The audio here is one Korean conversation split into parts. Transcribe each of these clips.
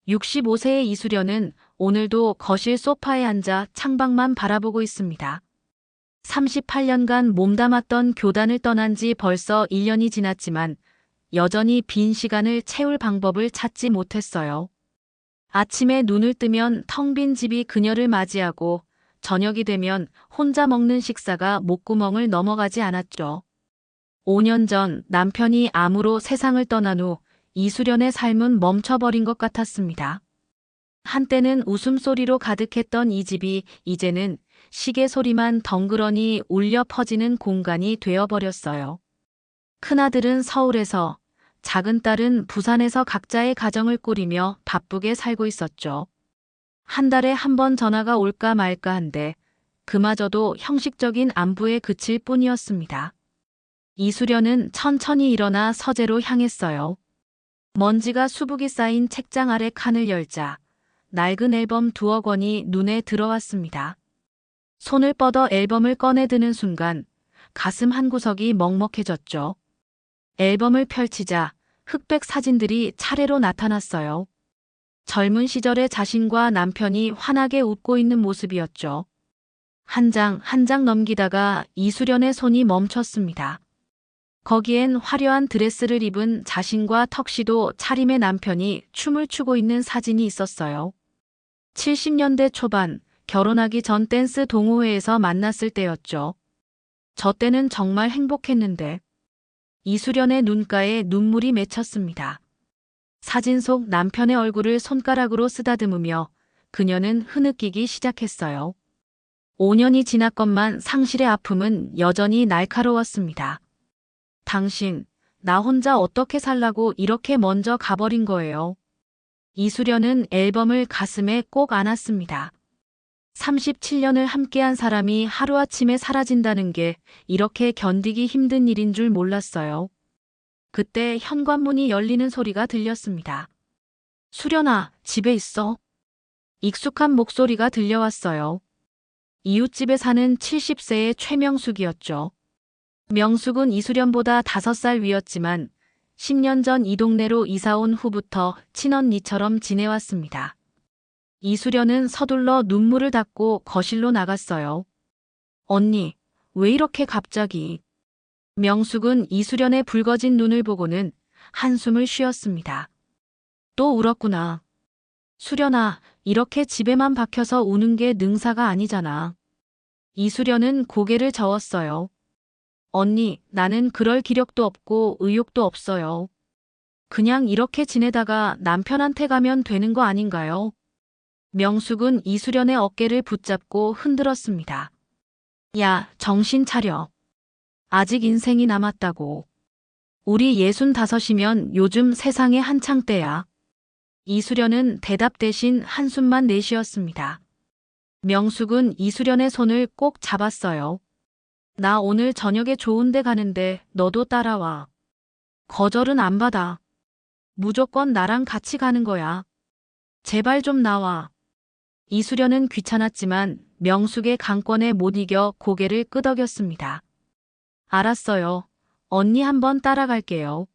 65세의 이수련은 오늘도 거실 소파에 앉아 창밖만 바라보고 있습니다. 38년간 몸담았던 교단을 떠난 지 벌써 1년이 지났지만 여전히 빈 시간을 채울 방법을 찾지 못했어요. 아침에 눈을 뜨면 텅 빈 집이 그녀를 맞이하고 저녁이 되면 혼자 먹는 식사가 목구멍을 넘어가지 않았죠. 5년 전 남편이 암으로 세상을 떠난 후 이수련의 삶은 멈춰버린 것 같았습니다. 한때는 웃음소리로 가득했던 이 집이 이제는 시계 소리만 덩그러니 울려 퍼지는 공간이 되어버렸어요. 큰아들은 서울에서, 작은 딸은 부산에서 각자의 가정을 꾸리며 바쁘게 살고 있었죠. 한 달에 한 번 전화가 올까 말까 한데 그마저도 형식적인 안부에 그칠 뿐이었습니다. 이수련은 천천히 일어나 서재로 향했어요. 먼지가 수북이 쌓인 책장 아래 칸을 열자 낡은 앨범 2억 원이 눈에 들어왔습니다. 손을 뻗어 앨범을 꺼내 드는 순간 가슴 한구석이 먹먹해졌죠. 앨범을 펼치자 흑백 사진들이 차례로 나타났어요. 젊은 시절의 자신과 남편이 환하게 웃고 있는 모습이었죠. 한 장 한 장 넘기다가 이수련의 손이 멈췄습니다. 거기엔 화려한 드레스를 입은 자신과 턱시도 차림의 남편이 춤을 추고 있는 사진이 있었어요. 70년대 초반 결혼하기 전 댄스 동호회에서 만났을 때였죠. 저 때는 정말 행복했는데. 이수련의 눈가에 눈물이 맺혔습니다. 사진 속 남편의 얼굴을 손가락으로 쓰다듬으며 그녀는 흐느끼기 시작했어요. 5년이 지났건만 상실의 아픔은 여전히 날카로웠습니다. 당신, 나 혼자 어떻게 살라고 이렇게 먼저 가버린 거예요. 이수련은 앨범을 가슴에 꼭 안았습니다. 37년을 함께한 사람이 하루아침에 사라진다는 게 이렇게 견디기 힘든 일인 줄 몰랐어요. 그때 현관문이 열리는 소리가 들렸습니다. 수련아, 집에 있어. 익숙한 목소리가 들려왔어요. 이웃집에 사는 70세의 최명숙이었죠. 명숙은 이수련보다 5살 위였지만 10년 전 이 동네로 이사온 후부터 친언니처럼 지내왔습니다. 이수련은 서둘러 눈물을 닦고 거실로 나갔어요. 언니, 왜 이렇게 갑자기? 명숙은 이수련의 붉어진 눈을 보고는 한숨을 쉬었습니다. 또 울었구나. 수련아, 이렇게 집에만 박혀서 우는 게 능사가 아니잖아. 이수련은 고개를 저었어요. 언니, 나는 그럴 기력도 없고 의욕도 없어요. 그냥 이렇게 지내다가 남편한테 가면 되는 거 아닌가요? 명숙은 이수련의 어깨를 붙잡고 흔들었습니다. 야, 정신 차려. 아직 인생이 남았다고. 우리 65이면 요즘 세상에 한창 때야. 이수련은 대답 대신 한숨만 내쉬었습니다. 명숙은 이수련의 손을 꼭 잡았어요. 나 오늘 저녁에 좋은 데 가는데 너도 따라와. 거절은 안 받아. 무조건 나랑 같이 가는 거야. 제발 좀 나와. 이수련은 귀찮았지만 명숙의 강권에 못 이겨 고개를 끄덕였습니다. 알았어요. 언니 한번 따라갈게요.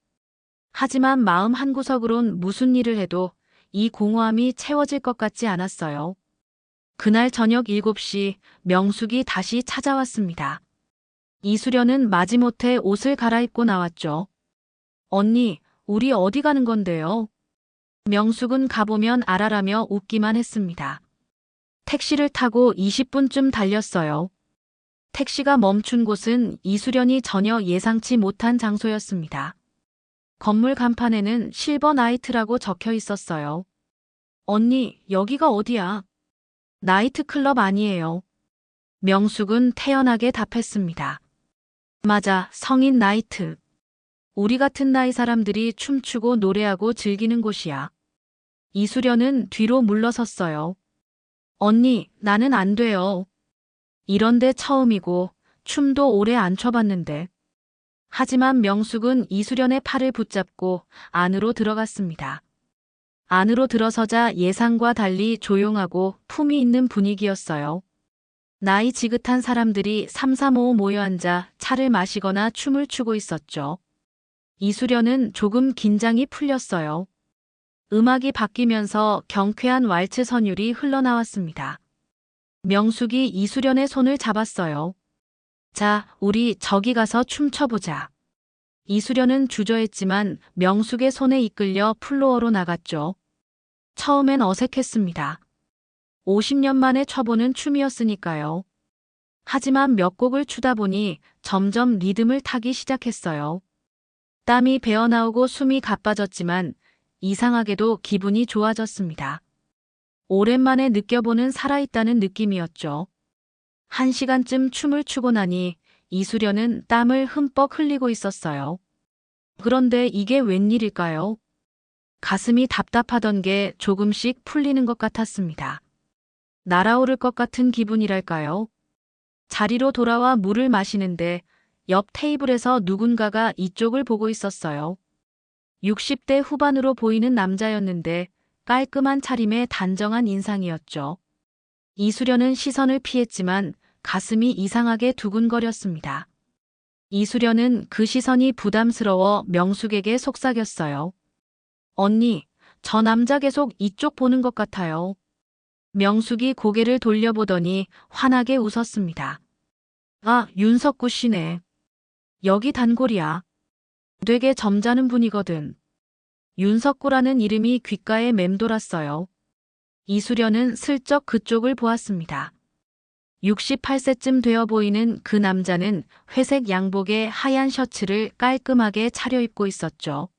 하지만 마음 한구석으론 무슨 일을 해도 이 공허함이 채워질 것 같지 않았어요. 그날 저녁 7시 명숙이 다시 찾아왔습니다. 이수련은 마지못해 옷을 갈아입고 나왔죠. 언니, 우리 어디 가는 건데요? 명숙은 가보면 알아라며 웃기만 했습니다. 택시를 타고 20분쯤 달렸어요. 택시가 멈춘 곳은 이수련이 전혀 예상치 못한 장소였습니다. 건물 간판에는 실버 나이트라고 적혀 있었어요. 언니, 여기가 어디야? 나이트클럽 아니에요. 명숙은 태연하게 답했습니다. 맞아, 성인 나이트. 우리 같은 나이 사람들이 춤추고 노래하고 즐기는 곳이야. 이수련은 뒤로 물러섰어요. 언니, 나는 안 돼요. 이런데 처음이고 춤도 오래 안 춰봤는데. 하지만 명숙은 이수련의 팔을 붙잡고 안으로 들어갔습니다. 안으로 들어서자 예상과 달리 조용하고 품위 있는 분위기였어요. 나이 지긋한 사람들이 삼삼오오 모여 앉아 차를 마시거나 춤을 추고 있었죠. 이수련은 조금 긴장이 풀렸어요. 음악이 바뀌면서 경쾌한 왈츠 선율이 흘러나왔습니다. 명숙이 이수련의 손을 잡았어요. 자, 우리 저기 가서 춤춰보자. 이수련은 주저했지만 명숙의 손에 이끌려 플로어로 나갔죠. 처음엔 어색했습니다. 50년 만에 춰보는 춤이었으니까요. 하지만 몇 곡을 추다 보니 점점 리듬을 타기 시작했어요. 땀이 배어나오고 숨이 가빠졌지만 이상하게도 기분이 좋아졌습니다. 오랜만에 느껴보는 살아있다는 느낌이었죠. 1시간쯤 춤을 추고 나니 이수련은 땀을 흠뻑 흘리고 있었어요. 그런데 이게 웬일일까요? 가슴이 답답하던 게 조금씩 풀리는 것 같았습니다. 날아오를 것 같은 기분이랄까요? 자리로 돌아와 물을 마시는데 옆 테이블에서 누군가가 이쪽을 보고 있었어요. 60대 후반으로 보이는 남자였는데 깔끔한 차림에 단정한 인상이었죠. 이수련은 시선을 피했지만 가슴이 이상하게 두근거렸습니다. 이수련은 그 시선이 부담스러워 명숙에게 속삭였어요. 언니, 저 남자 계속 이쪽 보는 것 같아요. 명숙이 고개를 돌려보더니 환하게 웃었습니다. 아, 윤석구 씨네. 여기 단골이야. 되게 점잖은 분이거든. 윤석구라는 이름이 귓가에 맴돌았어요. 이수련은 슬쩍 그쪽을 보았습니다. 68세쯤 되어 보이는 그 남자는 회색 양복에 하얀 셔츠를 깔끔하게 차려입고 있었죠.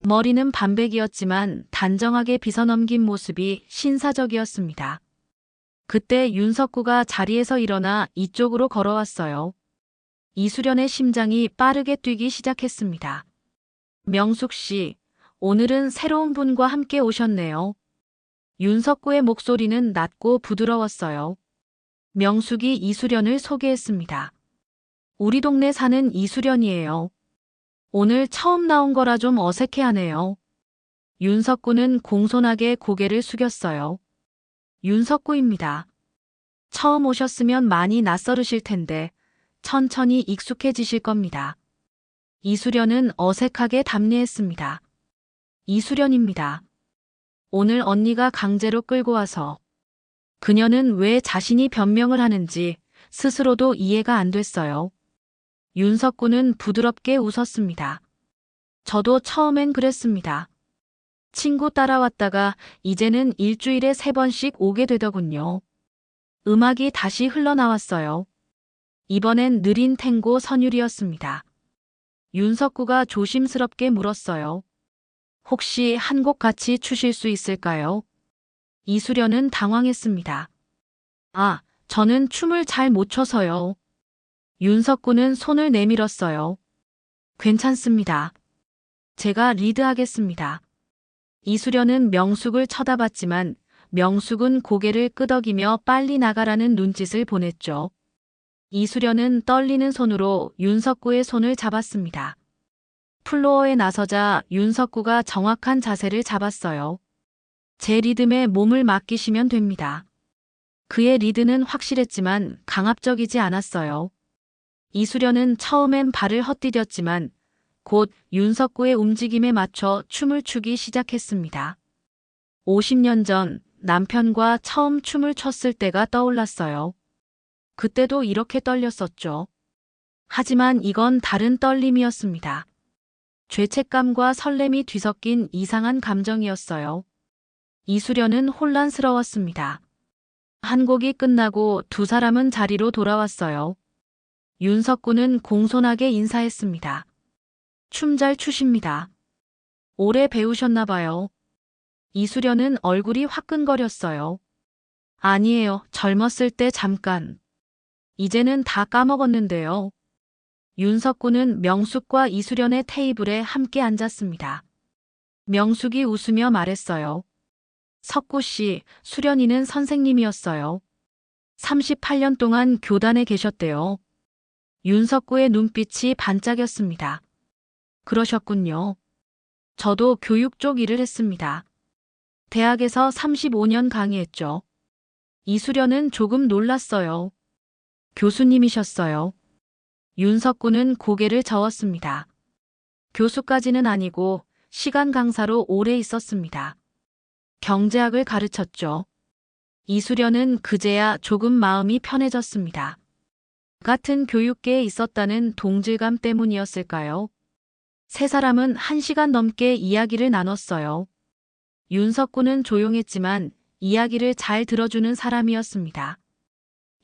머리는 반백이었지만 단정하게 빗어넘긴 모습이 신사적이었습니다. 그때 윤석구가 자리에서 일어나 이쪽으로 걸어왔어요. 이수련의 심장이 빠르게 뛰기 시작했습니다. 명숙 씨, 오늘은 새로운 분과 함께 오셨네요. 윤석구의 목소리는 낮고 부드러웠어요. 명숙이 이수련을 소개했습니다. 우리 동네 사는 이수련이에요. 오늘 처음 나온 거라 좀 어색해하네요. 윤석구는 공손하게 고개를 숙였어요. 윤석구입니다. 처음 오셨으면 많이 낯설으실 텐데 천천히 익숙해지실 겁니다. 이수련은 어색하게 답례했습니다. 이수련입니다. 오늘 언니가 강제로 끌고 와서. 그녀는 왜 자신이 변명을 하는지 스스로도 이해가 안 됐어요. 윤석구는 부드럽게 웃었습니다. 저도 처음엔 그랬습니다. 친구 따라왔다가 이제는 일주일에 3번씩 오게 되더군요. 음악이 다시 흘러나왔어요. 이번엔 느린 탱고 선율이었습니다. 윤석구가 조심스럽게 물었어요. 혹시 한 곡 같이 추실 수 있을까요? 이수련은 당황했습니다. 아, 저는 춤을 잘 못 춰서요. 윤석구는 손을 내밀었어요. 괜찮습니다. 제가 리드하겠습니다. 이수련은 명숙을 쳐다봤지만 명숙은 고개를 끄덕이며 빨리 나가라는 눈짓을 보냈죠. 이수련은 떨리는 손으로 윤석구의 손을 잡았습니다. 플로어에 나서자 윤석구가 정확한 자세를 잡았어요. 제 리듬에 몸을 맡기시면 됩니다. 그의 리드는 확실했지만 강압적이지 않았어요. 이수련은 처음엔 발을 헛디뎠지만 곧 윤석구의 움직임에 맞춰 춤을 추기 시작했습니다. 50년 전 남편과 처음 춤을 췄을 때가 떠올랐어요. 그때도 이렇게 떨렸었죠. 하지만 이건 다른 떨림이었습니다. 죄책감과 설렘이 뒤섞인 이상한 감정이었어요. 이수련은 혼란스러웠습니다. 한 곡이 끝나고 두 사람은 자리로 돌아왔어요. 윤석구는 공손하게 인사했습니다. 춤 잘 추십니다. 오래 배우셨나 봐요. 이수련은 얼굴이 화끈거렸어요. 아니에요. 젊었을 때 잠깐. 이제는 다 까먹었는데요. 윤석구는 명숙과 이수련의 테이블에 함께 앉았습니다. 명숙이 웃으며 말했어요. 석구 씨, 수련이는 선생님이었어요. 38년 동안 교단에 계셨대요. 윤석구의 눈빛이 반짝였습니다. 그러셨군요. 저도 교육 쪽 일을 했습니다. 대학에서 35년 강의했죠. 이수련은 조금 놀랐어요. 교수님이셨어요. 윤석구는 고개를 저었습니다. 교수까지는 아니고 시간 강사로 오래 있었습니다. 경제학을 가르쳤죠. 이수련은 그제야 조금 마음이 편해졌습니다. 같은 교육계에 있었다는 동질감 때문이었을까요? 세 사람은 1시간 넘게 이야기를 나눴어요. 윤석구는 조용했지만 이야기를 잘 들어주는 사람이었습니다.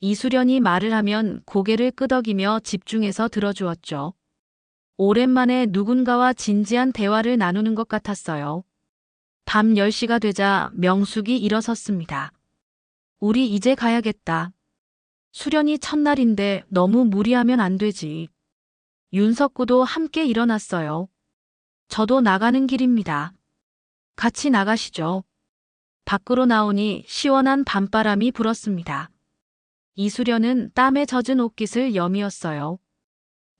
이수련이 말을 하면 고개를 끄덕이며 집중해서 들어주었죠. 오랜만에 누군가와 진지한 대화를 나누는 것 같았어요. 밤 10시가 되자 명숙이 일어섰습니다. 우리 이제 가야겠다. 수련이 첫날인데 너무 무리하면 안 되지. 윤석구도 함께 일어났어요. 저도 나가는 길입니다. 같이 나가시죠. 밖으로 나오니 시원한 밤바람이 불었습니다. 이수련은 땀에 젖은 옷깃을 여미었어요.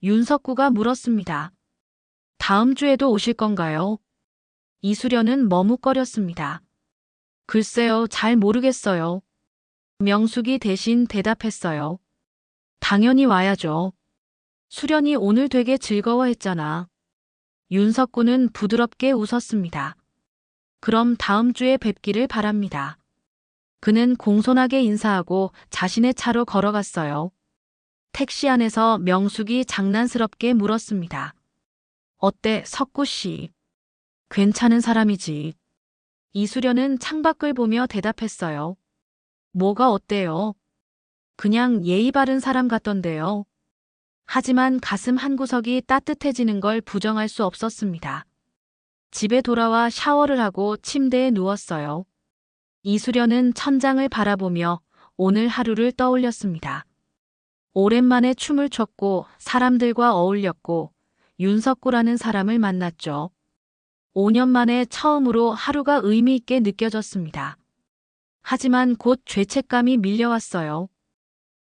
윤석구가 물었습니다. 다음 주에도 오실 건가요? 이수련은 머뭇거렸습니다. 글쎄요, 잘 모르겠어요. 명숙이 대신 대답했어요. 당연히 와야죠. 수련이 오늘 되게 즐거워했잖아. 윤석구는 부드럽게 웃었습니다. 그럼 다음 주에 뵙기를 바랍니다. 그는 공손하게 인사하고 자신의 차로 걸어갔어요. 택시 안에서 명숙이 장난스럽게 물었습니다. 어때, 석구 씨? 괜찮은 사람이지. 이수련은 창밖을 보며 대답했어요. 뭐가 어때요? 그냥 예의 바른 사람 같던데요. 하지만 가슴 한구석이 따뜻해지는 걸 부정할 수 없었습니다. 집에 돌아와 샤워를 하고 침대에 누웠어요. 이수련은 천장을 바라보며 오늘 하루를 떠올렸습니다. 오랜만에 춤을 췄고 사람들과 어울렸고 윤석구라는 사람을 만났죠. 5년 만에 처음으로 하루가 의미 있게 느껴졌습니다. 하지만 곧 죄책감이 밀려왔어요.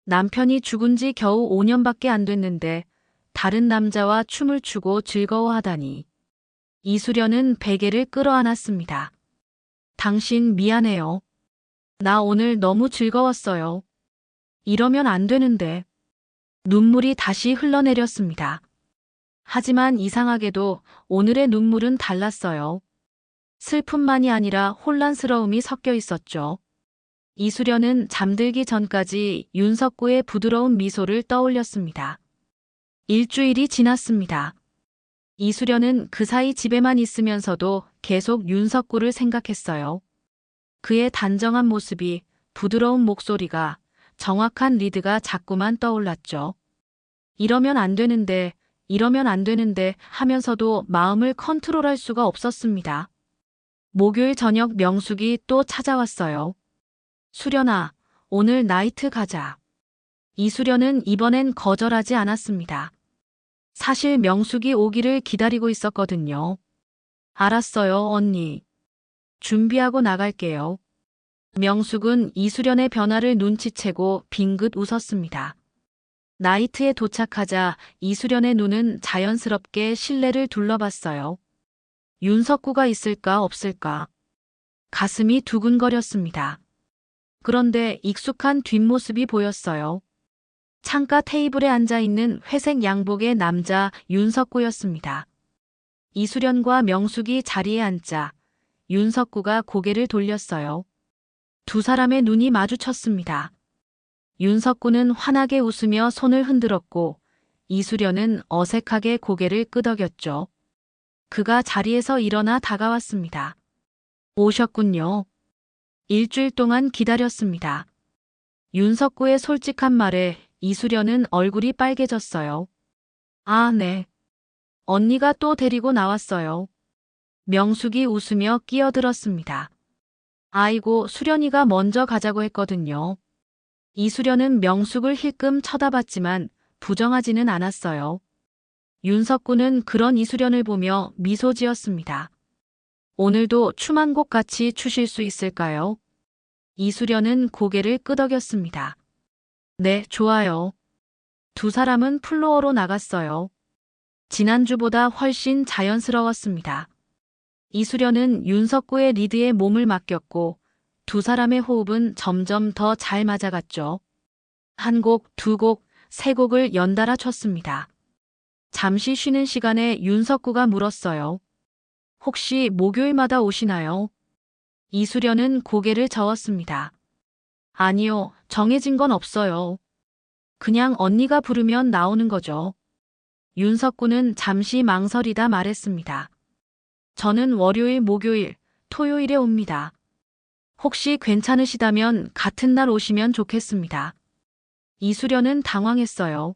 남편이 죽은 지 겨우 5년밖에 안 됐는데 다른 남자와 춤을 추고 즐거워하다니. 이수련은 베개를 끌어안았습니다. 당신 미안해요. 나 오늘 너무 즐거웠어요. 이러면 안 되는데. 눈물이 다시 흘러내렸습니다. 하지만 이상하게도 오늘의 눈물은 달랐어요. 슬픔만이 아니라 혼란스러움이 섞여 있었죠. 이수련은 잠들기 전까지 윤석구의 부드러운 미소를 떠올렸습니다. 일주일이 지났습니다. 이수련은 그 사이 집에만 있으면서도 계속 윤석구를 생각했어요. 그의 단정한 모습이, 부드러운 목소리가, 정확한 리드가 자꾸만 떠올랐죠. 이러면 안 되는데, 이러면 안 되는데 하면서도 마음을 컨트롤할 수가 없었습니다. 목요일 저녁 명숙이 또 찾아왔어요. 수련아, 오늘 나이트 가자. 이수련은 이번엔 거절하지 않았습니다. 사실 명숙이 오기를 기다리고 있었거든요. 알았어요, 언니. 준비하고 나갈게요. 명숙은 이수련의 변화를 눈치채고 빙긋 웃었습니다. 나이트에 도착하자 이수련의 눈은 자연스럽게 실내를 둘러봤어요. 윤석구가 있을까 없을까. 가슴이 두근거렸습니다. 그런데 익숙한 뒷모습이 보였어요. 창가 테이블에 앉아있는 회색 양복의 남자 윤석구였습니다. 이수련과 명숙이 자리에 앉자 윤석구가 고개를 돌렸어요. 두 사람의 눈이 마주쳤습니다. 윤석구는 환하게 웃으며 손을 흔들었고 이수련은 어색하게 고개를 끄덕였죠. 그가 자리에서 일어나 다가왔습니다. 오셨군요. 일주일 동안 기다렸습니다. 윤석구의 솔직한 말에 이수련은 얼굴이 빨개졌어요. 아, 네. 언니가 또 데리고 나왔어요. 명숙이 웃으며 끼어들었습니다. 아이고, 수련이가 먼저 가자고 했거든요. 이수련은 명숙을 힐끔 쳐다봤지만 부정하지는 않았어요. 윤석구는 그런 이수련을 보며 미소 지었습니다. 오늘도 춤 한 곡 같이 추실 수 있을까요? 이수련은 고개를 끄덕였습니다. 네, 좋아요. 두 사람은 플로어로 나갔어요. 지난주보다 훨씬 자연스러웠습니다. 이수련은 윤석구의 리드에 몸을 맡겼고 두 사람의 호흡은 점점 더 잘 맞아갔죠. 한 곡, 두 곡, 세 곡을 연달아 췄습니다. 잠시 쉬는 시간에 윤석구가 물었어요. 혹시 목요일마다 오시나요? 이수련은 고개를 저었습니다. 아니요, 정해진 건 없어요. 그냥 언니가 부르면 나오는 거죠. 윤석구는 잠시 망설이다 말했습니다. 저는 월요일, 목요일, 토요일에 옵니다. 혹시 괜찮으시다면 같은 날 오시면 좋겠습니다. 이수련은 당황했어요.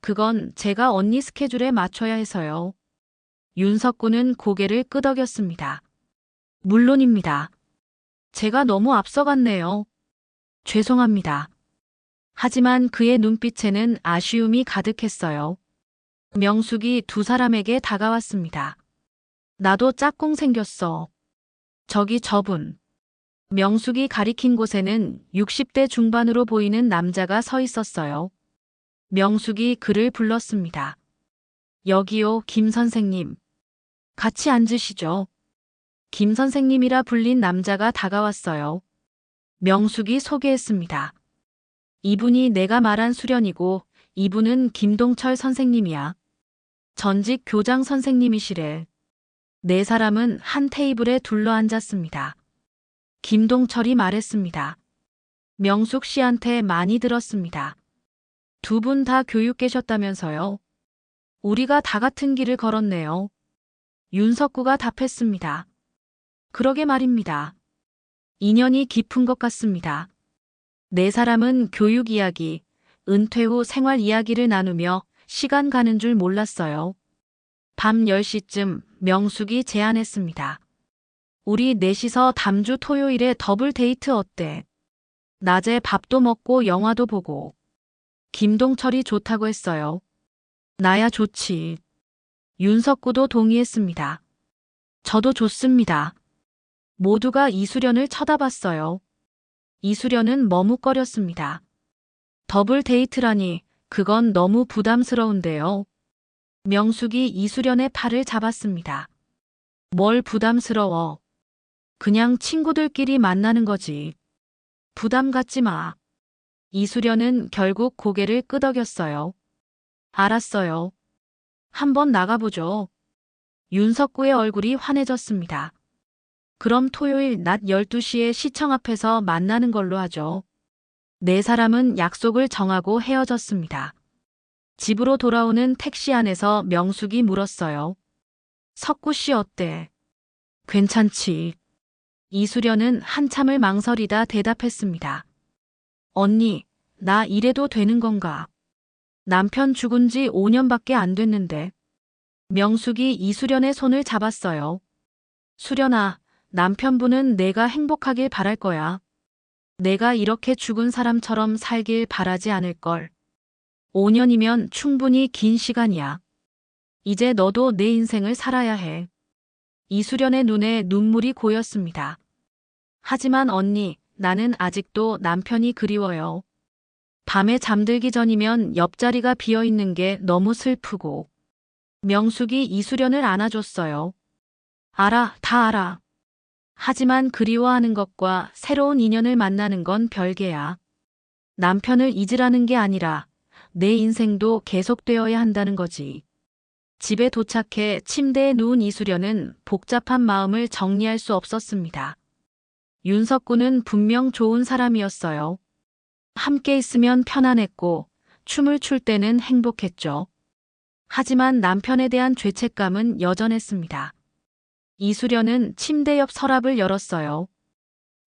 그건 제가 언니 스케줄에 맞춰야 해서요. 윤석구는 고개를 끄덕였습니다. 물론입니다. 제가 너무 앞서갔네요. 죄송합니다. 하지만 그의 눈빛에는 아쉬움이 가득했어요. 명숙이 두 사람에게 다가왔습니다. 나도 짝꿍 생겼어. 저기 저분. 명숙이 가리킨 곳에는 60대 중반으로 보이는 남자가 서 있었어요. 명숙이 그를 불렀습니다. 여기요, 김 선생님. 같이 앉으시죠. 김 선생님이라 불린 남자가 다가왔어요. 명숙이 소개했습니다. 이분이 내가 말한 수련이고 이분은 김동철 선생님이야. 전직 교장 선생님이시래. 네 사람은 한 테이블에 둘러앉았습니다. 김동철이 말했습니다. 명숙 씨한테 많이 들었습니다. 두 분 다 교육 계셨다면서요. 우리가 다 같은 길을 걸었네요. 윤석구가 답했습니다. 그러게 말입니다. 인연이 깊은 것 같습니다. 네 사람은 교육 이야기, 은퇴 후 생활 이야기를 나누며 시간 가는 줄 몰랐어요. 밤 10시쯤 명숙이 제안했습니다. 우리 넷이서 담주 토요일에 더블 데이트 어때? 낮에 밥도 먹고 영화도 보고. 김동철이 좋다고 했어요. 나야 좋지. 윤석구도 동의했습니다. 저도 좋습니다. 모두가 이수련을 쳐다봤어요. 이수련은 머뭇거렸습니다. 더블 데이트라니 그건 너무 부담스러운데요. 명숙이 이수련의 팔을 잡았습니다. 뭘 부담스러워. 그냥 친구들끼리 만나는 거지. 부담 갖지 마. 이수련은 결국 고개를 끄덕였어요. 알았어요. 한번 나가보죠. 윤석구의 얼굴이 환해졌습니다. 그럼 토요일 낮 12시에 시청 앞에서 만나는 걸로 하죠. 네 사람은 약속을 정하고 헤어졌습니다. 집으로 돌아오는 택시 안에서 명숙이 물었어요. 석구 씨 어때? 괜찮지. 이수련은 한참을 망설이다 대답했습니다. 언니, 나 이래도 되는 건가? 남편 죽은 지 5년밖에 안 됐는데. 명숙이 이수련의 손을 잡았어요. 수련아, 남편분은 내가 행복하길 바랄 거야. 내가 이렇게 죽은 사람처럼 살길 바라지 않을걸. 5년이면 충분히 긴 시간이야. 이제 너도 내 인생을 살아야 해. 이수련의 눈에 눈물이 고였습니다. 하지만 언니, 나는 아직도 남편이 그리워요. 밤에 잠들기 전이면 옆자리가 비어있는 게 너무 슬프고. 명숙이 이수련을 안아줬어요. 알아, 다 알아. 하지만 그리워하는 것과 새로운 인연을 만나는 건 별개야. 남편을 잊으라는 게 아니라 내 인생도 계속되어야 한다는 거지. 집에 도착해 침대에 누운 이수련은 복잡한 마음을 정리할 수 없었습니다. 윤석구는 분명 좋은 사람이었어요. 함께 있으면 편안했고 춤을 출 때는 행복했죠. 하지만 남편에 대한 죄책감은 여전했습니다. 이수련은 침대 옆 서랍을 열었어요.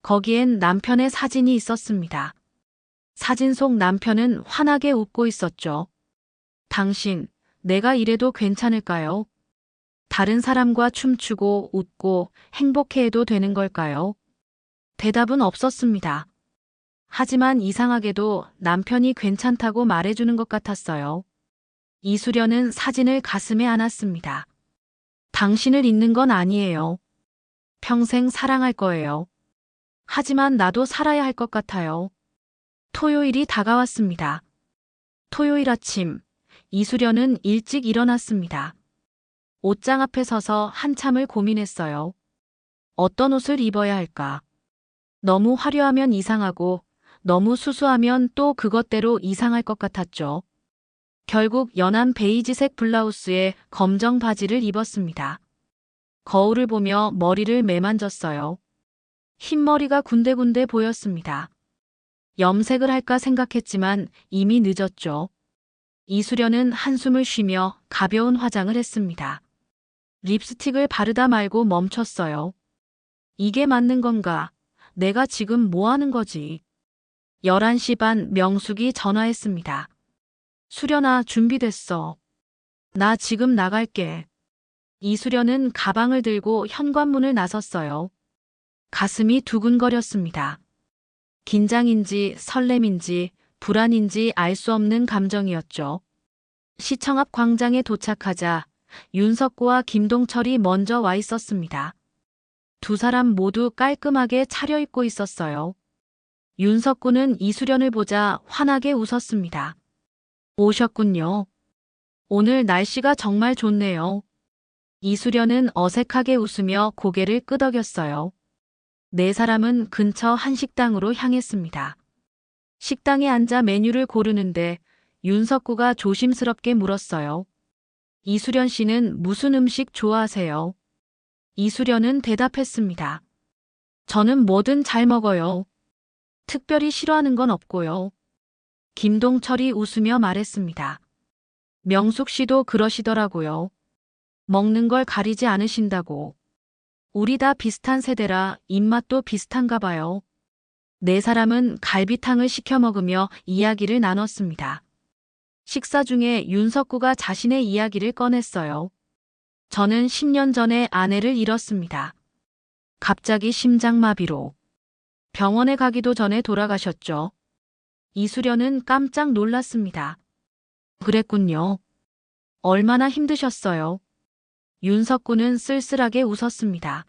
거기엔 남편의 사진이 있었습니다. 사진 속 남편은 환하게 웃고 있었죠. 당신, 내가 이래도 괜찮을까요? 다른 사람과 춤추고 웃고 행복해해도 되는 걸까요? 대답은 없었습니다. 하지만 이상하게도 남편이 괜찮다고 말해주는 것 같았어요. 이수련은 사진을 가슴에 안았습니다. 당신을 잊는 건 아니에요. 평생 사랑할 거예요. 하지만 나도 살아야 할 것 같아요. 토요일이 다가왔습니다. 토요일 아침, 이수련은 일찍 일어났습니다. 옷장 앞에 서서 한참을 고민했어요. 어떤 옷을 입어야 할까? 너무 화려하면 이상하고 너무 수수하면 또 그것대로 이상할 것 같았죠. 결국 연한 베이지색 블라우스에 검정 바지를 입었습니다. 거울을 보며 머리를 매만졌어요. 흰머리가 군데군데 보였습니다. 염색을 할까 생각했지만 이미 늦었죠. 이수련은 한숨을 쉬며 가벼운 화장을 했습니다. 립스틱을 바르다 말고 멈췄어요. 이게 맞는 건가? 내가 지금 뭐 하는 거지? 11시 반 명숙이 전화했습니다. 수련아, 준비됐어. 나 지금 나갈게. 이수련은 가방을 들고 현관문을 나섰어요. 가슴이 두근거렸습니다. 긴장인지 설렘인지 불안인지 알 수 없는 감정이었죠. 시청 앞 광장에 도착하자 윤석구와 김동철이 먼저 와 있었습니다. 두 사람 모두 깔끔하게 차려입고 있었어요. 윤석구는 이수련을 보자 환하게 웃었습니다. 오셨군요. 오늘 날씨가 정말 좋네요. 이수련은 어색하게 웃으며 고개를 끄덕였어요. 네 사람은 근처 한 식당으로 향했습니다. 식당에 앉아 메뉴를 고르는데 윤석구가 조심스럽게 물었어요. 이수련 씨는 무슨 음식 좋아하세요? 이수련은 대답했습니다. 저는 뭐든 잘 먹어요. 특별히 싫어하는 건 없고요. 김동철이 웃으며 말했습니다. 명숙 씨도 그러시더라고요. 먹는 걸 가리지 않으신다고. 우리 다 비슷한 세대라 입맛도 비슷한가 봐요. 네 사람은 갈비탕을 시켜 먹으며 이야기를 나눴습니다. 식사 중에 윤석구가 자신의 이야기를 꺼냈어요. 저는 10년 전에 아내를 잃었습니다. 갑자기 심장마비로. 병원에 가기도 전에 돌아가셨죠. 이수련은 깜짝 놀랐습니다. 그랬군요. 얼마나 힘드셨어요? 윤석구는 쓸쓸하게 웃었습니다.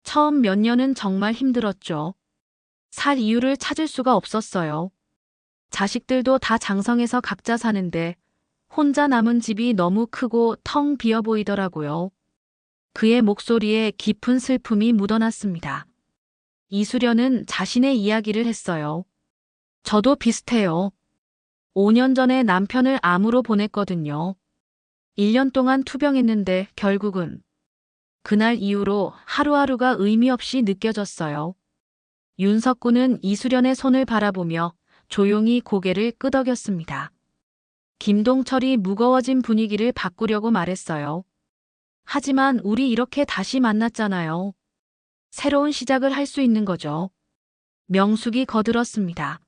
처음 몇 년은 정말 힘들었죠. 살 이유를 찾을 수가 없었어요. 자식들도 다 장성해서 각자 사는데 혼자 남은 집이 너무 크고 텅 비어 보이더라고요. 그의 목소리에 깊은 슬픔이 묻어났습니다. 이수련은 자신의 이야기를 했어요. 저도 비슷해요. 5년 전에 남편을 암으로 보냈거든요. 1년 동안 투병했는데 결국은 그날 이후로 하루하루가 의미 없이 느껴졌어요. 윤석구는 이수련의 손을 바라보며 조용히 고개를 끄덕였습니다. 김동철이 무거워진 분위기를 바꾸려고 말했어요. 하지만 우리 이렇게 다시 만났잖아요. 새로운 시작을 할 수 있는 거죠. 명숙이 거들었습니다.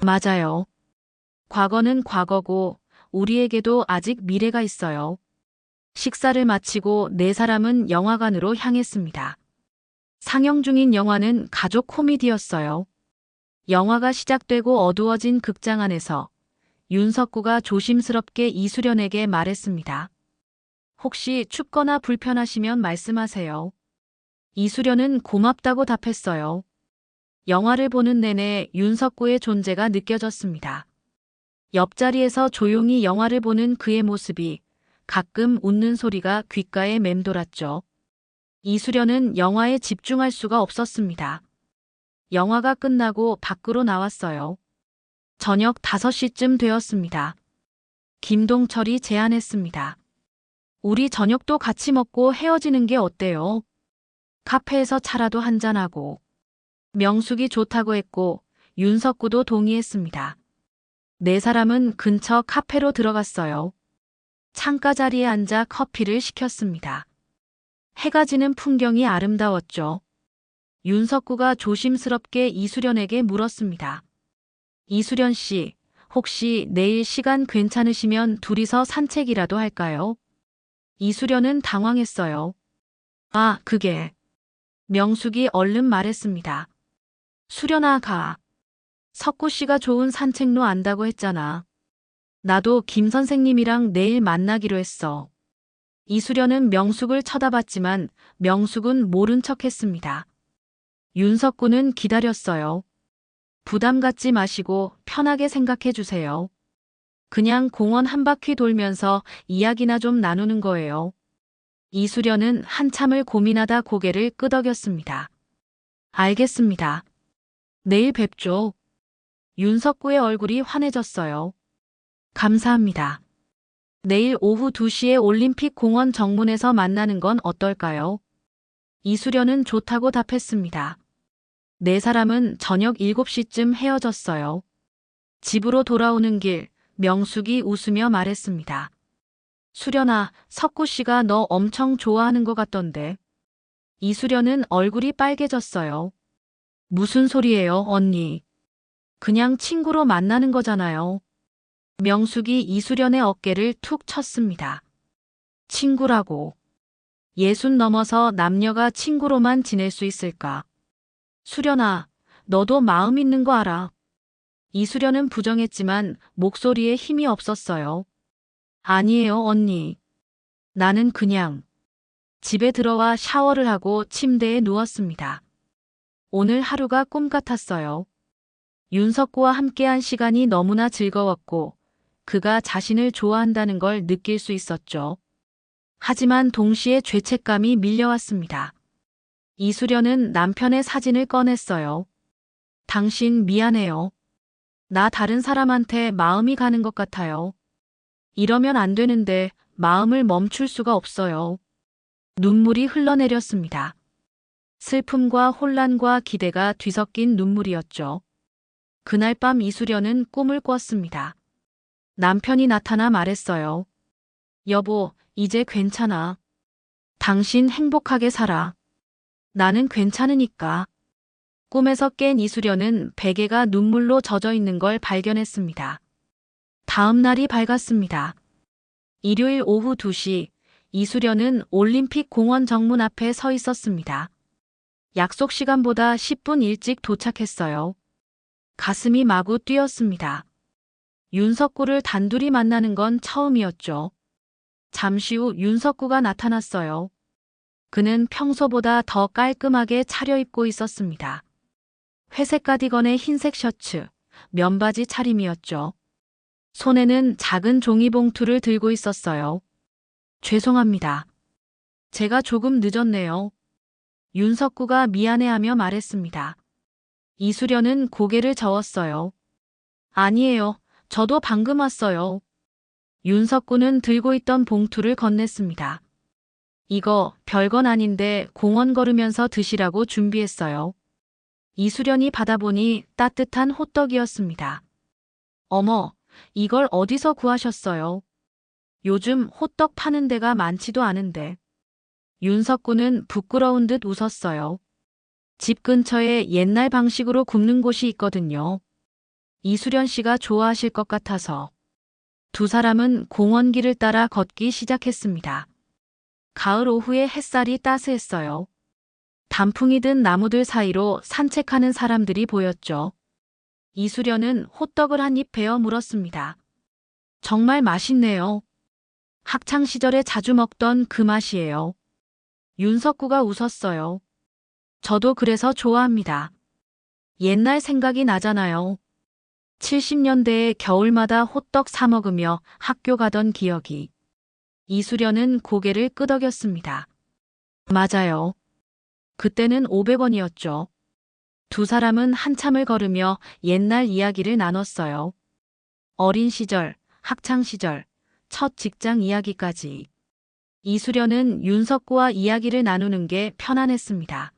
맞아요. 과거는 과거고 우리에게도 아직 미래가 있어요. 식사를 마치고 네 사람은 영화관으로 향했습니다. 상영 중인 영화는 가족 코미디였어요. 영화가 시작되고 어두워진 극장 안에서 윤석구가 조심스럽게 이수련에게 말했습니다. 혹시 춥거나 불편하시면 말씀하세요. 이수련은 고맙다고 답했어요. 영화를 보는 내내 윤석구의 존재가 느껴졌습니다. 옆자리에서 조용히 영화를 보는 그의 모습이 가끔 웃는 소리가 귓가에 맴돌았죠. 이수련은 영화에 집중할 수가 없었습니다. 영화가 끝나고 밖으로 나왔어요. 저녁 5시쯤 되었습니다. 김동철이 제안했습니다. 우리 저녁도 같이 먹고 헤어지는 게 어때요? 카페에서 차라도 한잔하고. 명숙이 좋다고 했고 윤석구도 동의했습니다. 네 사람은 근처 카페로 들어갔어요. 창가 자리에 앉아 커피를 시켰습니다. 해가 지는 풍경이 아름다웠죠. 윤석구가 조심스럽게 이수련에게 물었습니다. 이수련 씨, 혹시 내일 시간 괜찮으시면 둘이서 산책이라도 할까요? 이수련은 당황했어요. 아, 그게. 명숙이 얼른 말했습니다. 수련아 가. 석구 씨가 좋은 산책로 안다고 했잖아. 나도 김 선생님이랑 내일 만나기로 했어. 이수련은 명숙을 쳐다봤지만 명숙은 모른 척했습니다. 윤석구는 기다렸어요. 부담 갖지 마시고 편하게 생각해 주세요. 그냥 공원 한 바퀴 돌면서 이야기나 좀 나누는 거예요. 이수련은 한참을 고민하다 고개를 끄덕였습니다. 알겠습니다. 내일 뵙죠. 윤석구의 얼굴이 환해졌어요. 감사합니다. 내일 오후 2시에 올림픽 공원 정문에서 만나는 건 어떨까요? 이수련은 좋다고 답했습니다. 네 사람은 저녁 7시쯤 헤어졌어요. 집으로 돌아오는 길, 명숙이 웃으며 말했습니다. 수련아, 석구 씨가 너 엄청 좋아하는 것 같던데. 이수련은 얼굴이 빨개졌어요. 무슨 소리예요, 언니? 그냥 친구로 만나는 거잖아요. 명숙이 이수련의 어깨를 툭 쳤습니다. 친구라고. 60 넘어서 남녀가 친구로만 지낼 수 있을까? 수련아, 너도 마음 있는 거 알아. 이수련은 부정했지만 목소리에 힘이 없었어요. 아니에요, 언니. 나는 그냥 집에 들어와 샤워를 하고 침대에 누웠습니다. 오늘 하루가 꿈 같았어요. 윤석구와 함께한 시간이 너무나 즐거웠고 그가 자신을 좋아한다는 걸 느낄 수 있었죠. 하지만 동시에 죄책감이 밀려왔습니다. 이수련은 남편의 사진을 꺼냈어요. 당신 미안해요. 나 다른 사람한테 마음이 가는 것 같아요. 이러면 안 되는데 마음을 멈출 수가 없어요. 눈물이 흘러내렸습니다. 슬픔과 혼란과 기대가 뒤섞인 눈물이었죠. 그날 밤 이수련은 꿈을 꿨습니다. 남편이 나타나 말했어요. 여보, 이제 괜찮아. 당신 행복하게 살아. 나는 괜찮으니까. 꿈에서 깬 이수련은 베개가 눈물로 젖어 있는 걸 발견했습니다. 다음 날이 밝았습니다. 일요일 오후 2시, 이수련은 올림픽 공원 정문 앞에 서 있었습니다. 약속 시간보다 10분 일찍 도착했어요. 가슴이 마구 뛰었습니다. 윤석구를 단둘이 만나는 건 처음이었죠. 잠시 후 윤석구가 나타났어요. 그는 평소보다 더 깔끔하게 차려입고 있었습니다. 회색 가디건에 흰색 셔츠, 면바지 차림이었죠. 손에는 작은 종이봉투를 들고 있었어요. 죄송합니다. 제가 조금 늦었네요. 윤석구가 미안해하며 말했습니다. 이수련은 고개를 저었어요. 아니에요. 저도 방금 왔어요. 윤석구는 들고 있던 봉투를 건넸습니다. 이거 별건 아닌데 공원 걸으면서 드시라고 준비했어요. 이수련이 받아보니 따뜻한 호떡이었습니다. 어머, 이걸 어디서 구하셨어요? 요즘 호떡 파는 데가 많지도 않은데. 윤석구는 부끄러운 듯 웃었어요. 집 근처에 옛날 방식으로 굽는 곳이 있거든요. 이수련 씨가 좋아하실 것 같아서. 두 사람은 공원길을 따라 걷기 시작했습니다. 가을 오후에 햇살이 따스했어요. 단풍이 든 나무들 사이로 산책하는 사람들이 보였죠. 이수련은 호떡을 한 입 베어 물었습니다. 정말 맛있네요. 학창 시절에 자주 먹던 그 맛이에요. 윤석구가 웃었어요. 저도 그래서 좋아합니다. 옛날 생각이 나잖아요. 70년대에 겨울마다 호떡 사 먹으며 학교 가던 기억이. 이수련은 고개를 끄덕였습니다. 맞아요. 그때는 500원이었죠. 두 사람은 한참을 걸으며 옛날 이야기를 나눴어요. 어린 시절, 학창 시절, 첫 직장 이야기까지. 이수련은 윤석구와 이야기를 나누는 게 편안했습니다.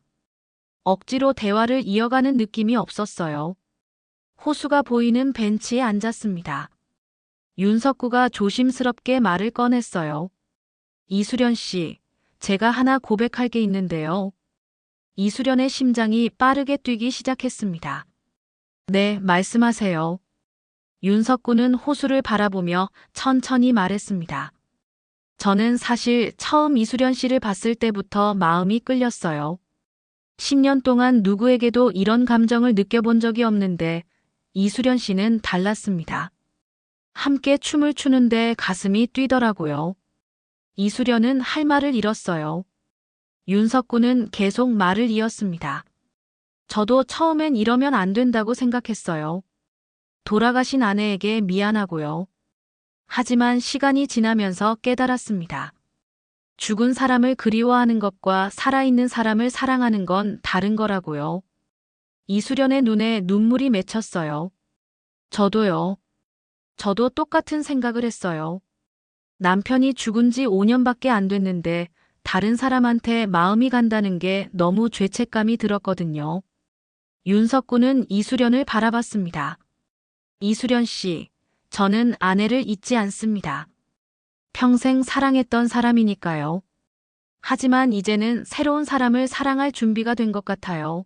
억지로 대화를 이어가는 느낌이 없었어요. 호수가 보이는 벤치에 앉았습니다. 윤석구가 조심스럽게 말을 꺼냈어요. 이수련 씨, 제가 하나 고백할 게 있는데요. 이수련의 심장이 빠르게 뛰기 시작했습니다. 네, 말씀하세요. 윤석구는 호수를 바라보며 천천히 말했습니다. 저는 사실 처음 이수련 씨를 봤을 때부터 마음이 끌렸어요. 10년 동안 누구에게도 이런 감정을 느껴본 적이 없는데 이수련 씨는 달랐습니다. 함께 춤을 추는데 가슴이 뛰더라고요. 이수련은 할 말을 잃었어요. 윤석구는 계속 말을 이었습니다. 저도 처음엔 이러면 안 된다고 생각했어요. 돌아가신 아내에게 미안하고요. 하지만 시간이 지나면서 깨달았습니다. 죽은 사람을 그리워하는 것과 살아있는 사람을 사랑하는 건 다른 거라고요. 이수련의 눈에 눈물이 맺혔어요. 저도요. 저도 똑같은 생각을 했어요. 남편이 죽은 지 5년밖에 안 됐는데 다른 사람한테 마음이 간다는 게 너무 죄책감이 들었거든요. 윤석구는 이수련을 바라봤습니다. 이수련 씨, 저는 아내를 잊지 않습니다. 평생 사랑했던 사람이니까요. 하지만 이제는 새로운 사람을 사랑할 준비가 된 것 같아요.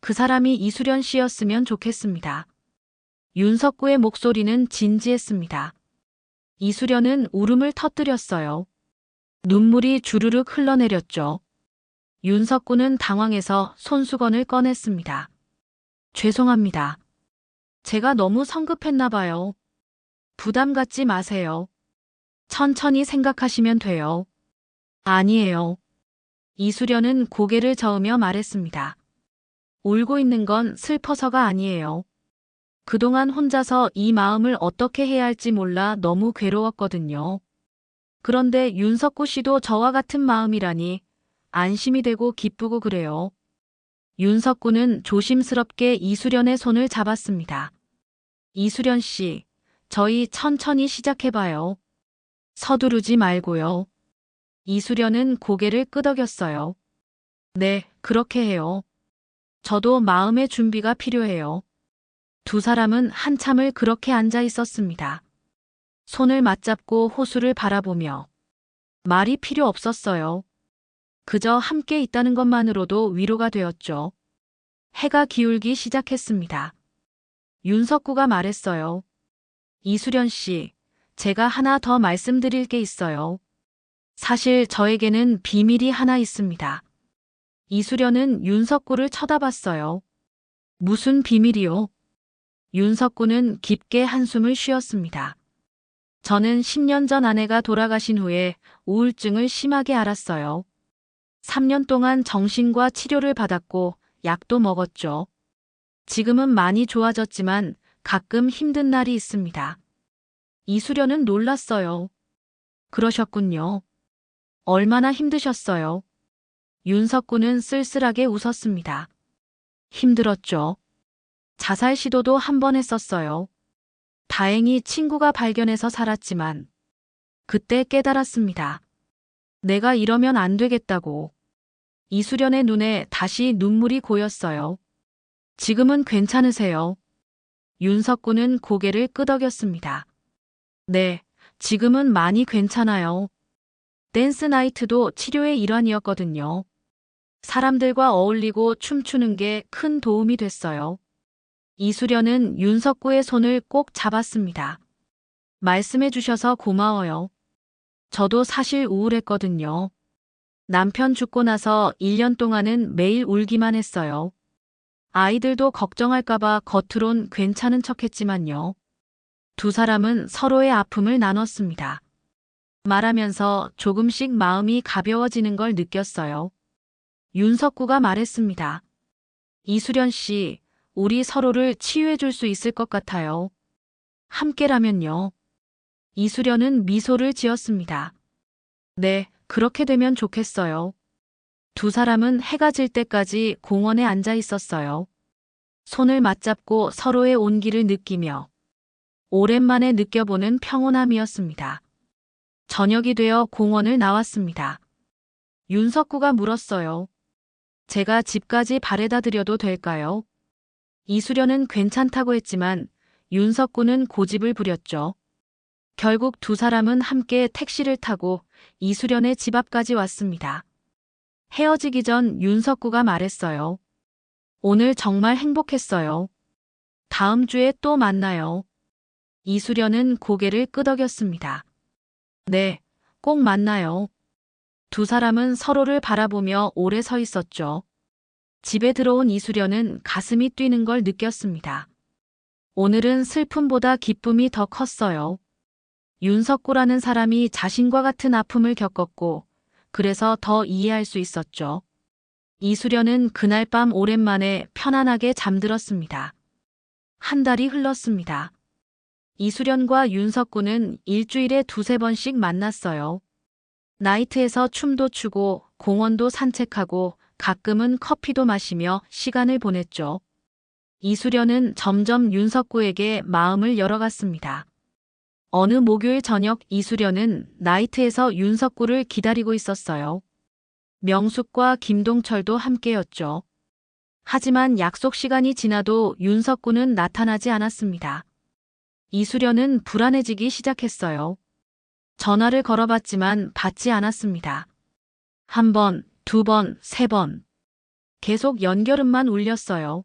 그 사람이 이수련 씨였으면 좋겠습니다. 윤석구의 목소리는 진지했습니다. 이수련은 울음을 터뜨렸어요. 눈물이 주르륵 흘러내렸죠. 윤석구는 당황해서 손수건을 꺼냈습니다. 죄송합니다. 제가 너무 성급했나 봐요. 부담 갖지 마세요. 천천히 생각하시면 돼요. 아니에요. 이수련은 고개를 저으며 말했습니다. 울고 있는 건 슬퍼서가 아니에요. 그동안 혼자서 이 마음을 어떻게 해야 할지 몰라 너무 괴로웠거든요. 그런데 윤석구 씨도 저와 같은 마음이라니 안심이 되고 기쁘고 그래요. 윤석구는 조심스럽게 이수련의 손을 잡았습니다. 이수련 씨, 저희 천천히 시작해봐요. 서두르지 말고요. 이수련은 고개를 끄덕였어요. 네, 그렇게 해요. 저도 마음의 준비가 필요해요. 두 사람은 한참을 그렇게 앉아 있었습니다. 손을 맞잡고 호수를 바라보며. 말이 필요 없었어요. 그저 함께 있다는 것만으로도 위로가 되었죠. 해가 기울기 시작했습니다. 윤석구가 말했어요. 이수련 씨, 제가 하나 더 말씀드릴 게 있어요. 사실 저에게는 비밀이 하나 있습니다. 이수련은 윤석구를 쳐다봤어요. 무슨 비밀이요? 윤석구는 깊게 한숨을 쉬었습니다. 저는 10년 전 아내가 돌아가신 후에 우울증을 심하게 앓았어요. 3년 동안 정신과 치료를 받았고 약도 먹었죠. 지금은 많이 좋아졌지만 가끔 힘든 날이 있습니다. 이수련은 놀랐어요. 그러셨군요. 얼마나 힘드셨어요? 윤석구는 쓸쓸하게 웃었습니다. 힘들었죠. 자살 시도도 한 번 했었어요. 다행히 친구가 발견해서 살았지만 그때 깨달았습니다. 내가 이러면 안 되겠다고. 이수련의 눈에 다시 눈물이 고였어요. 지금은 괜찮으세요? 윤석구는 고개를 끄덕였습니다. 네, 지금은 많이 괜찮아요. 댄스 나이트도 치료의 일환이었거든요. 사람들과 어울리고 춤추는 게 큰 도움이 됐어요. 이수련은 윤석구의 손을 꼭 잡았습니다. 말씀해 주셔서 고마워요. 저도 사실 우울했거든요. 남편 죽고 나서 1년 동안은 매일 울기만 했어요. 아이들도 걱정할까봐 겉으론 괜찮은 척했지만요. 두 사람은 서로의 아픔을 나눴습니다. 말하면서 조금씩 마음이 가벼워지는 걸 느꼈어요. 윤석구가 말했습니다. 이수련 씨, 우리 서로를 치유해 줄 수 있을 것 같아요. 함께라면요. 이수련은 미소를 지었습니다. 네, 그렇게 되면 좋겠어요. 두 사람은 해가 질 때까지 공원에 앉아 있었어요. 손을 맞잡고 서로의 온기를 느끼며 오랜만에 느껴보는 평온함이었습니다. 저녁이 되어 공원을 나왔습니다. 윤석구가 물었어요. 제가 집까지 바래다 드려도 될까요? 이수련은 괜찮다고 했지만 윤석구는 고집을 부렸죠. 결국 두 사람은 함께 택시를 타고 이수련의 집 앞까지 왔습니다. 헤어지기 전 윤석구가 말했어요. 오늘 정말 행복했어요. 다음 주에 또 만나요. 이수련은 고개를 끄덕였습니다. 네, 꼭 만나요. 두 사람은 서로를 바라보며 오래 서 있었죠. 집에 들어온 이수련은 가슴이 뛰는 걸 느꼈습니다. 오늘은 슬픔보다 기쁨이 더 컸어요. 윤석구라는 사람이 자신과 같은 아픔을 겪었고 그래서 더 이해할 수 있었죠. 이수련은 그날 밤 오랜만에 편안하게 잠들었습니다. 한 달이 흘렀습니다. 이수련과 윤석구는 일주일에 두세 번씩 만났어요. 나이트에서 춤도 추고 공원도 산책하고 가끔은 커피도 마시며 시간을 보냈죠. 이수련은 점점 윤석구에게 마음을 열어갔습니다. 어느 목요일 저녁 이수련은 나이트에서 윤석구를 기다리고 있었어요. 명숙과 김동철도 함께였죠. 하지만 약속 시간이 지나도 윤석구는 나타나지 않았습니다. 이수련은 불안해지기 시작했어요. 전화를 걸어봤지만 받지 않았습니다. 한 번, 두 번, 세 번. 계속 연결음만 울렸어요.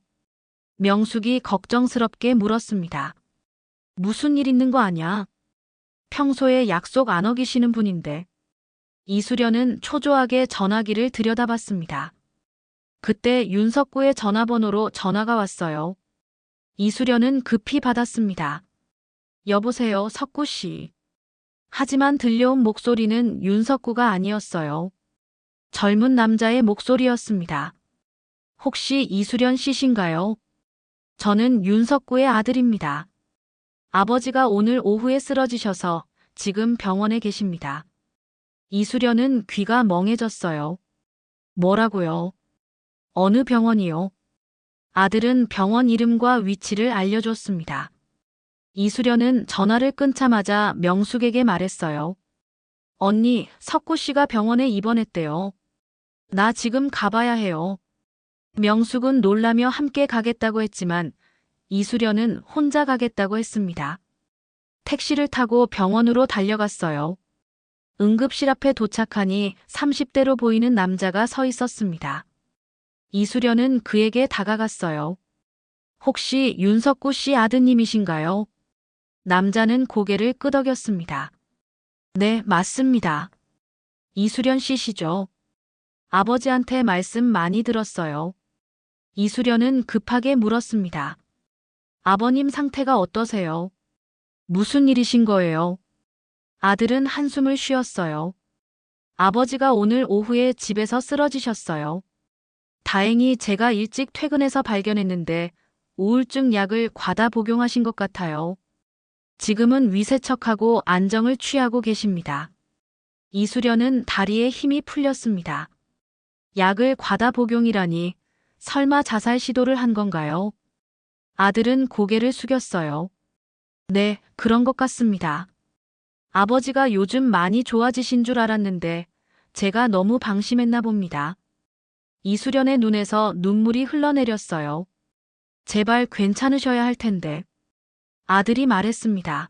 명숙이 걱정스럽게 물었습니다. 무슨 일 있는 거 아냐? 평소에 약속 안 어기시는 분인데. 이수련은 초조하게 전화기를 들여다봤습니다. 그때 윤석구의 전화번호로 전화가 왔어요. 이수련은 급히 받았습니다. 여보세요, 석구 씨. 하지만 들려온 목소리는 윤석구가 아니었어요. 젊은 남자의 목소리였습니다. 혹시 이수련 씨신가요? 저는 윤석구의 아들입니다. 아버지가 오늘 오후에 쓰러지셔서 지금 병원에 계십니다. 이수련은 귀가 멍해졌어요. 뭐라고요? 어느 병원이요? 아들은 병원 이름과 위치를 알려줬습니다. 이수련은 전화를 끊자마자 명숙에게 말했어요. 언니, 석구 씨가 병원에 입원했대요. 나 지금 가봐야 해요. 명숙은 놀라며 함께 가겠다고 했지만 이수련은 혼자 가겠다고 했습니다. 택시를 타고 병원으로 달려갔어요. 응급실 앞에 도착하니 30대로 보이는 남자가 서 있었습니다. 이수련은 그에게 다가갔어요. 혹시 윤석구 씨 아드님이신가요? 남자는 고개를 끄덕였습니다. 네, 맞습니다. 이수련 씨시죠? 아버지한테 말씀 많이 들었어요. 이수련은 급하게 물었습니다. 아버님 상태가 어떠세요? 무슨 일이신 거예요? 아들은 한숨을 쉬었어요. 아버지가 오늘 오후에 집에서 쓰러지셨어요. 다행히 제가 일찍 퇴근해서 발견했는데 우울증 약을 과다 복용하신 것 같아요. 지금은 위세척하고 안정을 취하고 계십니다. 이수련은 다리에 힘이 풀렸습니다. 약을 과다 복용이라니 설마 자살 시도를 한 건가요? 아들은 고개를 숙였어요. 네, 그런 것 같습니다. 아버지가 요즘 많이 좋아지신 줄 알았는데 제가 너무 방심했나 봅니다. 이수련의 눈에서 눈물이 흘러내렸어요. 제발 괜찮으셔야 할 텐데. 아들이 말했습니다.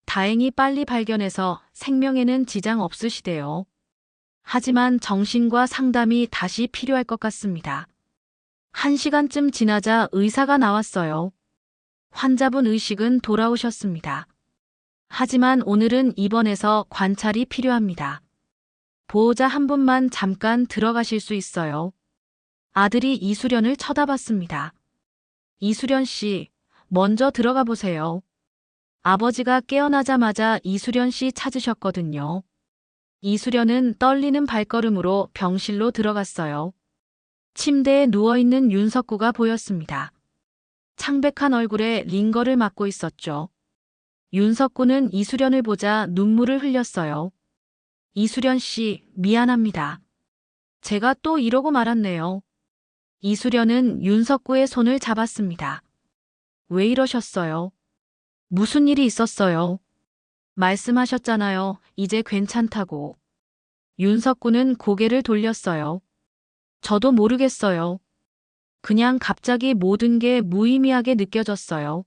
다행히 빨리 발견해서 생명에는 지장 없으시대요. 하지만 정신과 상담이 다시 필요할 것 같습니다. 1시간쯤 지나자 의사가 나왔어요. 환자분 의식은 돌아오셨습니다. 하지만 오늘은 입원해서 관찰이 필요합니다. 보호자 한 분만 잠깐 들어가실 수 있어요. 아들이 이수련을 쳐다봤습니다. 이수련 씨, 먼저 들어가 보세요. 아버지가 깨어나자마자 이수련 씨 찾으셨거든요. 이수련은 떨리는 발걸음으로 병실로 들어갔어요. 침대에 누워있는 윤석구가 보였습니다. 창백한 얼굴에 링거를 맞고 있었죠. 윤석구는 이수련을 보자 눈물을 흘렸어요. 이수련 씨, 미안합니다. 제가 또 이러고 말았네요. 이수련은 윤석구의 손을 잡았습니다. 왜 이러셨어요? 무슨 일이 있었어요? 말씀하셨잖아요. 이제 괜찮다고. 윤석구는 고개를 돌렸어요. 저도 모르겠어요. 그냥 갑자기 모든 게 무의미하게 느껴졌어요.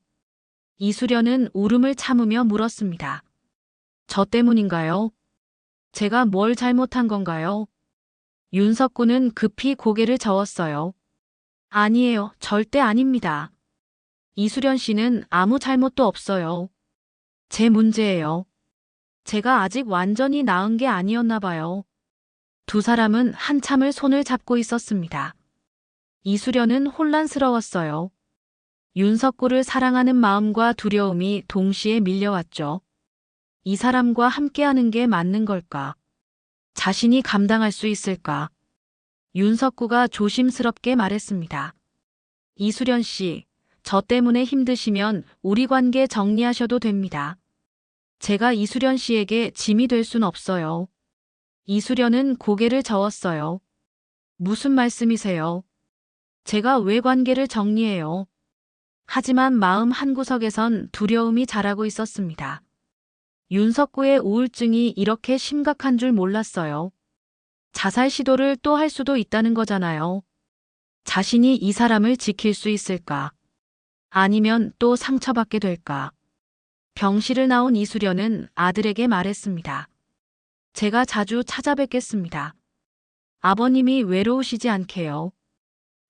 이수련은 울음을 참으며 물었습니다. 저 때문인가요? 제가 뭘 잘못한 건가요? 윤석구는 급히 고개를 저었어요. 아니에요. 절대 아닙니다. 이수련 씨는 아무 잘못도 없어요. 제 문제예요. 제가 아직 완전히 나은 게 아니었나 봐요. 두 사람은 한참을 손을 잡고 있었습니다. 이수련은 혼란스러웠어요. 윤석구를 사랑하는 마음과 두려움이 동시에 밀려왔죠. 이 사람과 함께하는 게 맞는 걸까? 자신이 감당할 수 있을까? 윤석구가 조심스럽게 말했습니다. 이수련 씨, 저 때문에 힘드시면 우리 관계 정리하셔도 됩니다. 제가 이수련 씨에게 짐이 될 순 없어요. 이수련은 고개를 저었어요. 무슨 말씀이세요? 제가 왜 관계를 정리해요? 하지만 마음 한구석에선 두려움이 자라고 있었습니다. 윤석구의 우울증이 이렇게 심각한 줄 몰랐어요. 자살 시도를 또 할 수도 있다는 거잖아요. 자신이 이 사람을 지킬 수 있을까? 아니면 또 상처받게 될까? 병실을 나온 이수련은 아들에게 말했습니다. 제가 자주 찾아뵙겠습니다. 아버님이 외로우시지 않게요.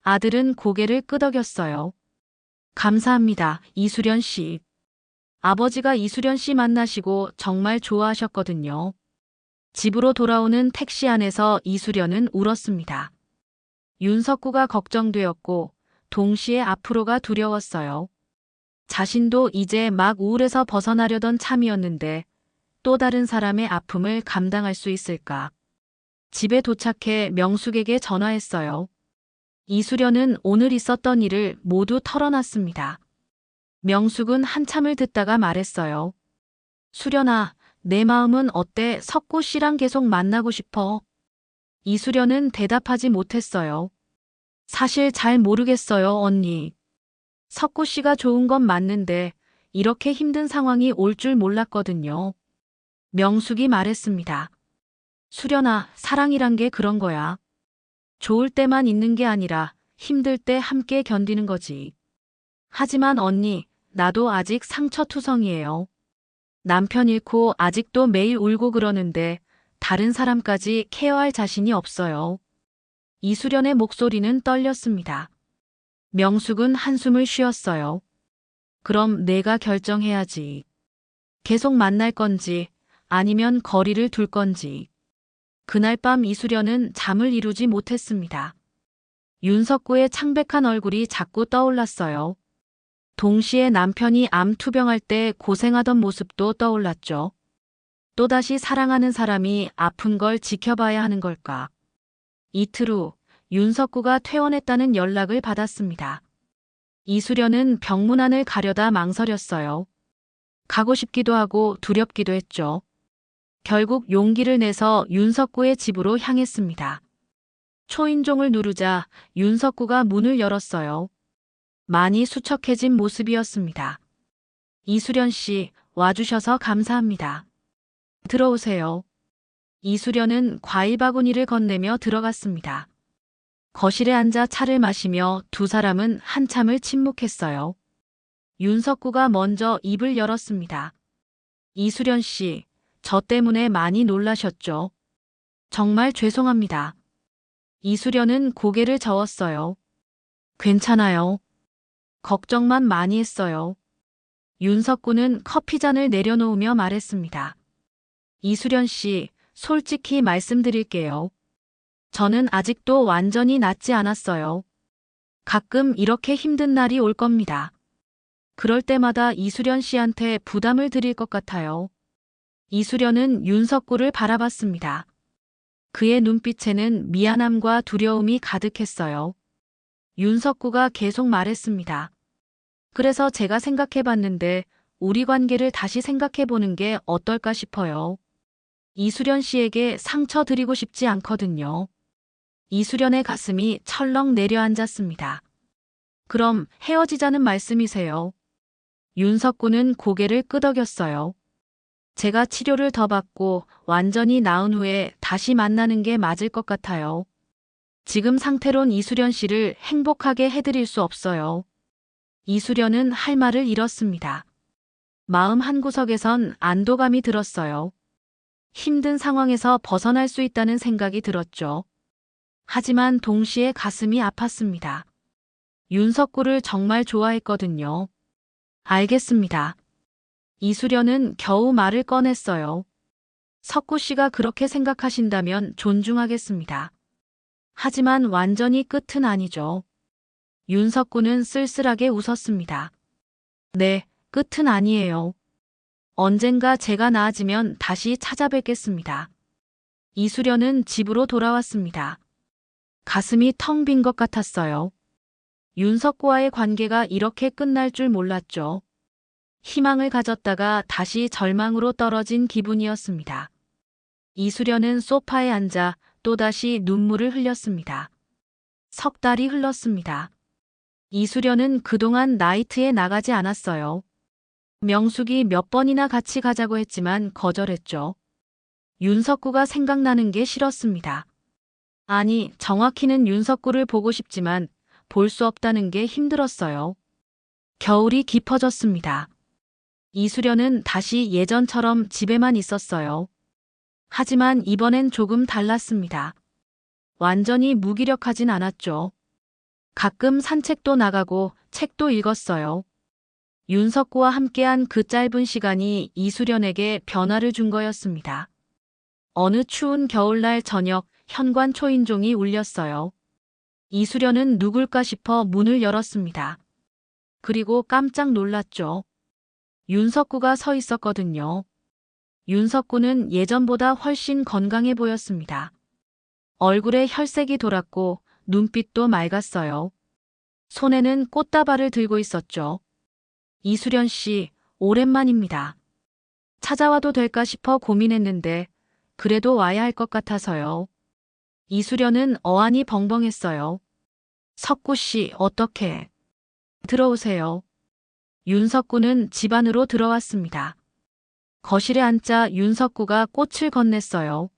아들은 고개를 끄덕였어요. 감사합니다, 이수련 씨. 아버지가 이수련 씨 만나시고 정말 좋아하셨거든요. 집으로 돌아오는 택시 안에서 이수련은 울었습니다. 윤석구가 걱정되었고 동시에 앞으로가 두려웠어요. 자신도 이제 막 우울에서 벗어나려던 참이었는데 또 다른 사람의 아픔을 감당할 수 있을까? 집에 도착해 명숙에게 전화했어요. 이수련은 오늘 있었던 일을 모두 털어놨습니다. 명숙은 한참을 듣다가 말했어요. 수련아, 내 마음은 어때? 석구 씨랑 계속 만나고 싶어. 이수련은 대답하지 못했어요. 사실 잘 모르겠어요, 언니. 석구 씨가 좋은 건 맞는데 이렇게 힘든 상황이 올 줄 몰랐거든요. 명숙이 말했습니다. 수련아, 사랑이란 게 그런 거야. 좋을 때만 있는 게 아니라 힘들 때 함께 견디는 거지. 하지만 언니, 나도 아직 상처투성이에요. 남편 잃고 아직도 매일 울고 그러는데 다른 사람까지 케어할 자신이 없어요. 이수련의 목소리는 떨렸습니다. 명숙은 한숨을 쉬었어요. 그럼 내가 결정해야지. 계속 만날 건지 아니면 거리를 둘 건지. 그날 밤 이수련은 잠을 이루지 못했습니다. 윤석구의 창백한 얼굴이 자꾸 떠올랐어요. 동시에 남편이 암 투병할 때 고생하던 모습도 떠올랐죠. 또다시 사랑하는 사람이 아픈 걸 지켜봐야 하는 걸까. 이틀 후 윤석구가 퇴원했다는 연락을 받았습니다. 이수련은 병문안을 가려다 망설였어요. 가고 싶기도 하고 두렵기도 했죠. 결국 용기를 내서 윤석구의 집으로 향했습니다. 초인종을 누르자 윤석구가 문을 열었어요. 많이 수척해진 모습이었습니다. 이수련 씨, 와주셔서 감사합니다. 들어오세요. 이수련은 과일 바구니를 건네며 들어갔습니다. 거실에 앉아 차를 마시며 두 사람은 한참을 침묵했어요. 윤석구가 먼저 입을 열었습니다. 이수련 씨, 저 때문에 많이 놀라셨죠? 정말 죄송합니다. 이수련은 고개를 저었어요. 괜찮아요. 걱정만 많이 했어요. 윤석구는 커피잔을 내려놓으며 말했습니다. 이수련 씨, 솔직히 말씀드릴게요. 저는 아직도 완전히 낫지 않았어요. 가끔 이렇게 힘든 날이 올 겁니다. 그럴 때마다 이수련 씨한테 부담을 드릴 것 같아요. 이수련은 윤석구를 바라봤습니다. 그의 눈빛에는 미안함과 두려움이 가득했어요. 윤석구가 계속 말했습니다. 그래서 제가 생각해봤는데 우리 관계를 다시 생각해보는 게 어떨까 싶어요. 이수련 씨에게 상처 드리고 싶지 않거든요. 이수련의 가슴이 철렁 내려앉았습니다. 그럼 헤어지자는 말씀이세요? 윤석구는 고개를 끄덕였어요. 제가 치료를 더 받고 완전히 나은 후에 다시 만나는 게 맞을 것 같아요. 지금 상태론 이수련 씨를 행복하게 해드릴 수 없어요. 이수련은 할 말을 잃었습니다. 마음 한구석에선 안도감이 들었어요. 힘든 상황에서 벗어날 수 있다는 생각이 들었죠. 하지만 동시에 가슴이 아팠습니다. 윤석구를 정말 좋아했거든요. 알겠습니다. 이수련은 겨우 말을 꺼냈어요. 석구 씨가 그렇게 생각하신다면 존중하겠습니다. 하지만 완전히 끝은 아니죠. 윤석구는 쓸쓸하게 웃었습니다. 네, 끝은 아니에요. 언젠가 제가 나아지면 다시 찾아뵙겠습니다. 이수련은 집으로 돌아왔습니다. 가슴이 텅 빈 것 같았어요. 윤석구와의 관계가 이렇게 끝날 줄 몰랐죠. 희망을 가졌다가 다시 절망으로 떨어진 기분이었습니다. 이수련은 소파에 앉아 또다시 눈물을 흘렸습니다. 석 달이 흘렀습니다. 이수련은 그동안 나이트에 나가지 않았어요. 명숙이 몇 번이나 같이 가자고 했지만 거절했죠. 윤석구가 생각나는 게 싫었습니다. 아니, 정확히는 윤석구를 보고 싶지만 볼 수 없다는 게 힘들었어요. 겨울이 깊어졌습니다. 이수련은 다시 예전처럼 집에만 있었어요. 하지만 이번엔 조금 달랐습니다. 완전히 무기력하진 않았죠. 가끔 산책도 나가고 책도 읽었어요. 윤석구와 함께한 그 짧은 시간이 이수련에게 변화를 준 거였습니다. 어느 추운 겨울날 저녁 현관 초인종이 울렸어요. 이수련은 누굴까 싶어 문을 열었습니다. 그리고 깜짝 놀랐죠. 윤석구가 서 있었거든요. 윤석구는 예전보다 훨씬 건강해 보였습니다. 얼굴에 혈색이 돌았고 눈빛도 맑았어요. 손에는 꽃다발을 들고 있었죠. 이수련 씨, 오랜만입니다. 찾아와도 될까 싶어 고민했는데 그래도 와야 할 것 같아서요. 이수련은 어안이 벙벙했어요. 석구 씨, 어떻게? 들어오세요. 윤석구는 집 안으로 들어왔습니다. 거실에 앉자 윤석구가 꽃을 건넸어요.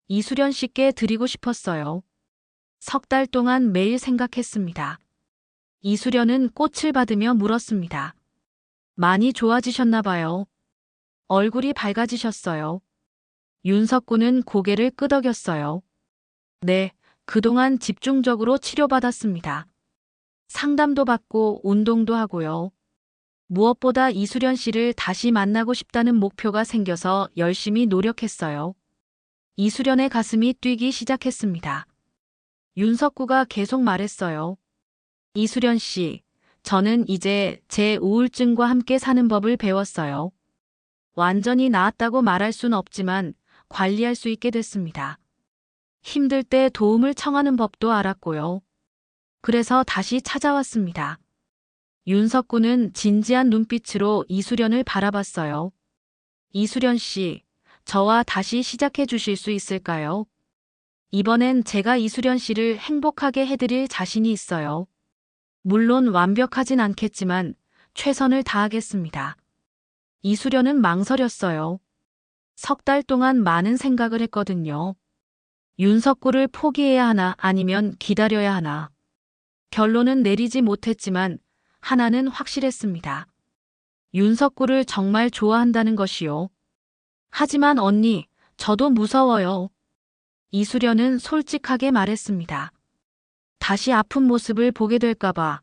이수련 씨께 드리고 싶었어요. 석 달 동안 매일 생각했습니다. 이수련은 꽃을 받으며 물었습니다. 많이 좋아지셨나 봐요. 얼굴이 밝아지셨어요. 윤석구는 고개를 끄덕였어요. 네, 그동안 집중적으로 치료받았습니다. 상담도 받고 운동도 하고요. 무엇보다 이수련 씨를 다시 만나고 싶다는 목표가 생겨서 열심히 노력했어요. 이수련의 가슴이 뛰기 시작했습니다. 윤석구가 계속 말했어요. 이수련 씨, 저는 이제 제 우울증과 함께 사는 법을 배웠어요. 완전히 나았다고 말할 순 없지만 관리할 수 있게 됐습니다. 힘들 때 도움을 청하는 법도 알았고요. 그래서 다시 찾아왔습니다. 윤석구는 진지한 눈빛으로 이수련을 바라봤어요. 이수련 씨, 저와 다시 시작해 주실 수 있을까요? 이번엔 제가 이수련 씨를 행복하게 해드릴 자신이 있어요. 물론 완벽하진 않겠지만 최선을 다하겠습니다. 이수련은 망설였어요. 석 달 동안 많은 생각을 했거든요. 윤석구를 포기해야 하나 아니면 기다려야 하나. 결론은 내리지 못했지만 하나는 확실했습니다. 윤석구를 정말 좋아한다는 것이요. 하지만 언니, 저도 무서워요. 이수련은 솔직하게 말했습니다. 다시 아픈 모습을 보게 될까봐,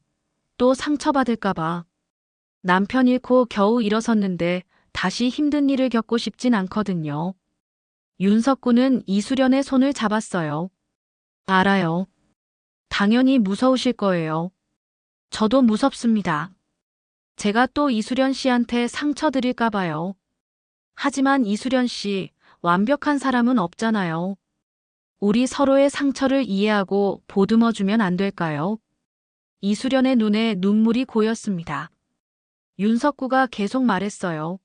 또 상처받을까봐. 남편 잃고 겨우 일어섰는데 다시 힘든 일을 겪고 싶진 않거든요. 윤석구는 이수련의 손을 잡았어요. 알아요. 당연히 무서우실 거예요. 저도 무섭습니다. 제가 또 이수련 씨한테 상처 드릴까 봐요. 하지만 이수련 씨, 완벽한 사람은 없잖아요. 우리 서로의 상처를 이해하고 보듬어주면 안 될까요? 이수련의 눈에 눈물이 고였습니다. 윤석구가 계속 말했어요.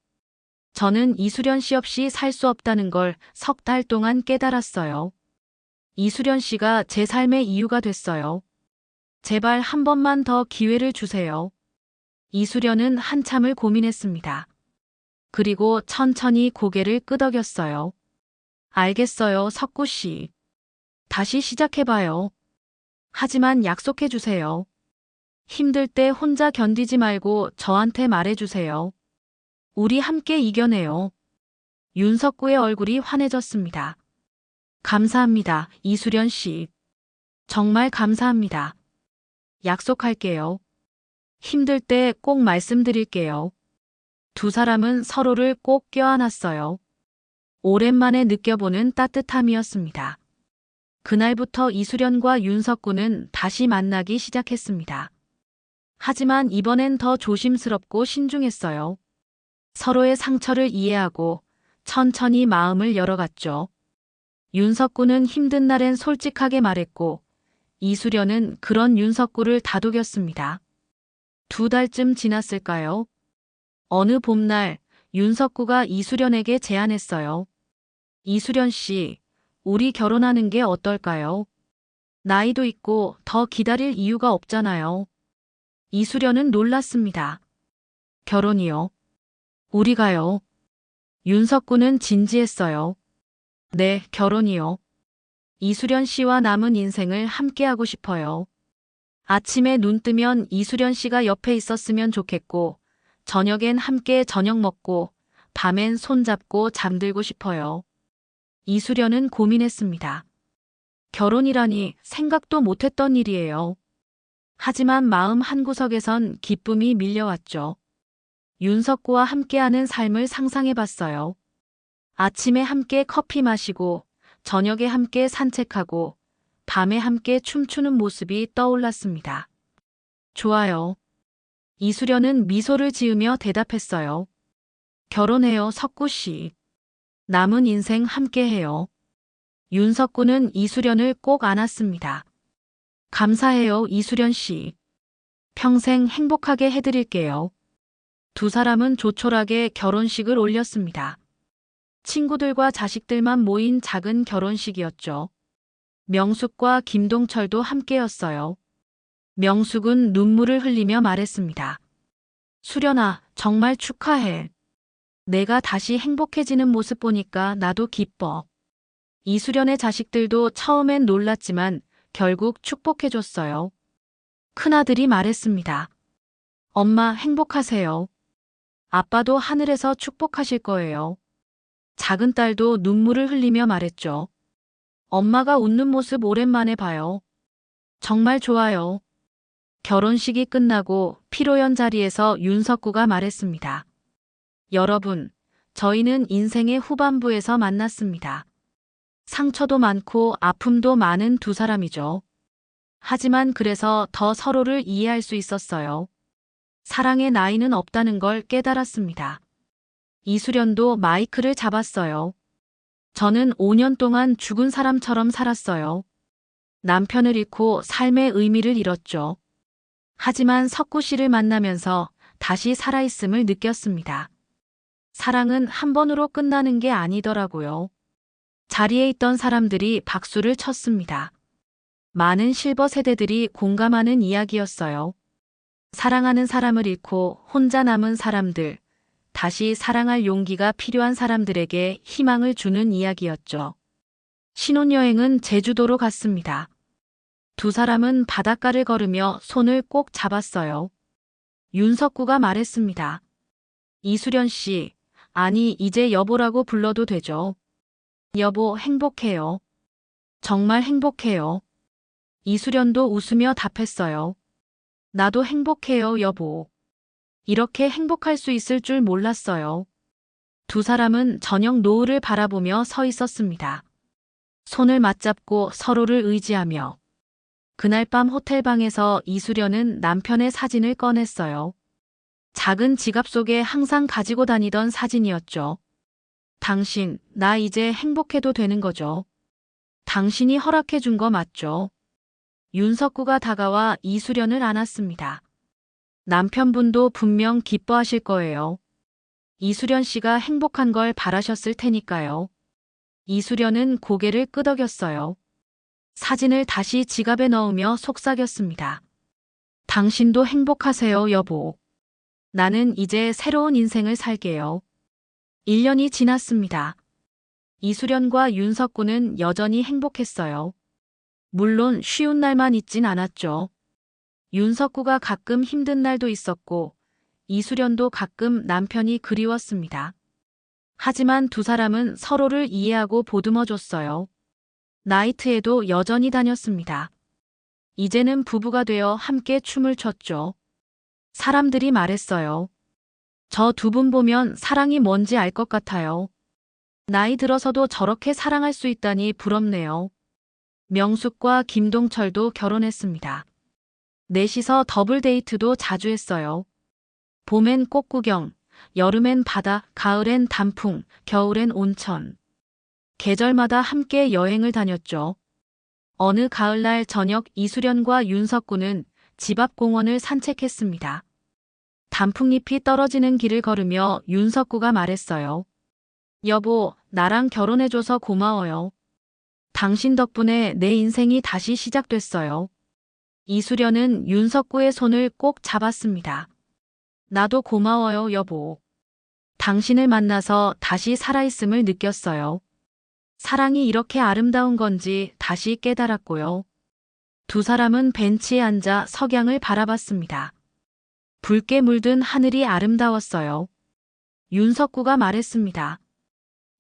저는 이수련 씨 없이 살 수 없다는 걸 석 달 동안 깨달았어요. 이수련 씨가 제 삶의 이유가 됐어요. 제발 한 번만 더 기회를 주세요. 이수련은 한참을 고민했습니다. 그리고 천천히 고개를 끄덕였어요. 알겠어요, 석구 씨. 다시 시작해봐요. 하지만 약속해주세요. 힘들 때 혼자 견디지 말고 저한테 말해주세요. 우리 함께 이겨내요. 윤석구의 얼굴이 환해졌습니다. 감사합니다, 이수련 씨. 정말 감사합니다. 약속할게요. 힘들 때 꼭 말씀드릴게요. 두 사람은 서로를 꼭 껴안았어요. 오랜만에 느껴보는 따뜻함이었습니다. 그날부터 이수련과 윤석구는 다시 만나기 시작했습니다. 하지만 이번엔 더 조심스럽고 신중했어요. 서로의 상처를 이해하고 천천히 마음을 열어갔죠. 윤석구는 힘든 날엔 솔직하게 말했고 이수련은 그런 윤석구를 다독였습니다. 두 달쯤 지났을까요? 어느 봄날 윤석구가 이수련에게 제안했어요. 이수련 씨, 우리 결혼하는 게 어떨까요? 나이도 있고 더 기다릴 이유가 없잖아요. 이수련은 놀랐습니다. 결혼이요? 우리가요. 윤석구는 진지했어요. 네, 결혼이요. 이수련 씨와 남은 인생을 함께하고 싶어요. 아침에 눈 뜨면 이수련 씨가 옆에 있었으면 좋겠고, 저녁엔 함께 저녁 먹고, 밤엔 손잡고 잠들고 싶어요. 이수련은 고민했습니다. 결혼이라니 생각도 못했던 일이에요. 하지만 마음 한구석에선 기쁨이 밀려왔죠. 윤석구와 함께하는 삶을 상상해봤어요. 아침에 함께 커피 마시고, 저녁에 함께 산책하고, 밤에 함께 춤추는 모습이 떠올랐습니다. 좋아요. 이수련은 미소를 지으며 대답했어요. 결혼해요, 석구 씨. 남은 인생 함께해요. 윤석구는 이수련을 꼭 안았습니다. 감사해요, 이수련 씨. 평생 행복하게 해드릴게요. 두 사람은 조촐하게 결혼식을 올렸습니다. 친구들과 자식들만 모인 작은 결혼식이었죠. 명숙과 김동철도 함께였어요. 명숙은 눈물을 흘리며 말했습니다. 수련아, 정말 축하해. 내가 다시 행복해지는 모습 보니까 나도 기뻐. 이수련의 자식들도 처음엔 놀랐지만 결국 축복해줬어요. 큰아들이 말했습니다. 엄마 행복하세요. 아빠도 하늘에서 축복하실 거예요. 작은 딸도 눈물을 흘리며 말했죠. 엄마가 웃는 모습 오랜만에 봐요. 정말 좋아요. 결혼식이 끝나고 피로연 자리에서 윤석구가 말했습니다. 여러분, 저희는 인생의 후반부에서 만났습니다. 상처도 많고 아픔도 많은 두 사람이죠. 하지만 그래서 더 서로를 이해할 수 있었어요. 사랑의 나이는 없다는 걸 깨달았습니다. 이수련도 마이크를 잡았어요. 저는 5년 동안 죽은 사람처럼 살았어요. 남편을 잃고 삶의 의미를 잃었죠. 하지만 석구 씨를 만나면서 다시 살아있음을 느꼈습니다. 사랑은 한 번으로 끝나는 게 아니더라고요. 자리에 있던 사람들이 박수를 쳤습니다. 많은 실버 세대들이 공감하는 이야기였어요. 사랑하는 사람을 잃고 혼자 남은 사람들, 다시 사랑할 용기가 필요한 사람들에게 희망을 주는 이야기였죠. 신혼여행은 제주도로 갔습니다. 두 사람은 바닷가를 걸으며 손을 꼭 잡았어요. 윤석구가 말했습니다. 이수련 씨, 아니 이제 여보라고 불러도 되죠. 여보 행복해요. 정말 행복해요. 이수련도 웃으며 답했어요. 나도 행복해요, 여보. 이렇게 행복할 수 있을 줄 몰랐어요. 두 사람은 저녁 노을을 바라보며 서 있었습니다. 손을 맞잡고 서로를 의지하며. 그날 밤 호텔방에서 이수련은 남편의 사진을 꺼냈어요. 작은 지갑 속에 항상 가지고 다니던 사진이었죠. 당신, 나 이제 행복해도 되는 거죠. 당신이 허락해 준 거 맞죠? 윤석구가 다가와 이수련을 안았습니다. 남편분도 분명 기뻐하실 거예요. 이수련 씨가 행복한 걸 바라셨을 테니까요. 이수련은 고개를 끄덕였어요. 사진을 다시 지갑에 넣으며 속삭였습니다. 당신도 행복하세요, 여보. 나는 이제 새로운 인생을 살게요. 1년이 지났습니다. 이수련과 윤석구는 여전히 행복했어요. 물론 쉬운 날만 있진 않았죠. 윤석구가 가끔 힘든 날도 있었고 이수련도 가끔 남편이 그리웠습니다. 하지만 두 사람은 서로를 이해하고 보듬어줬어요. 나이트에도 여전히 다녔습니다. 이제는 부부가 되어 함께 춤을 췄죠. 사람들이 말했어요. 저 두 분 보면 사랑이 뭔지 알 것 같아요. 나이 들어서도 저렇게 사랑할 수 있다니 부럽네요. 명숙과 김동철도 결혼했습니다. 넷이서 더블 데이트도 자주 했어요. 봄엔 꽃구경, 여름엔 바다, 가을엔 단풍, 겨울엔 온천. 계절마다 함께 여행을 다녔죠. 어느 가을날 저녁 이수련과 윤석구는 집 앞 공원을 산책했습니다. 단풍잎이 떨어지는 길을 걸으며 윤석구가 말했어요. 여보, 나랑 결혼해줘서 고마워요. 당신 덕분에 내 인생이 다시 시작됐어요. 이수련은 윤석구의 손을 꼭 잡았습니다. 나도 고마워요, 여보. 당신을 만나서 다시 살아있음을 느꼈어요. 사랑이 이렇게 아름다운 건지 다시 깨달았고요. 두 사람은 벤치에 앉아 석양을 바라봤습니다. 붉게 물든 하늘이 아름다웠어요. 윤석구가 말했습니다.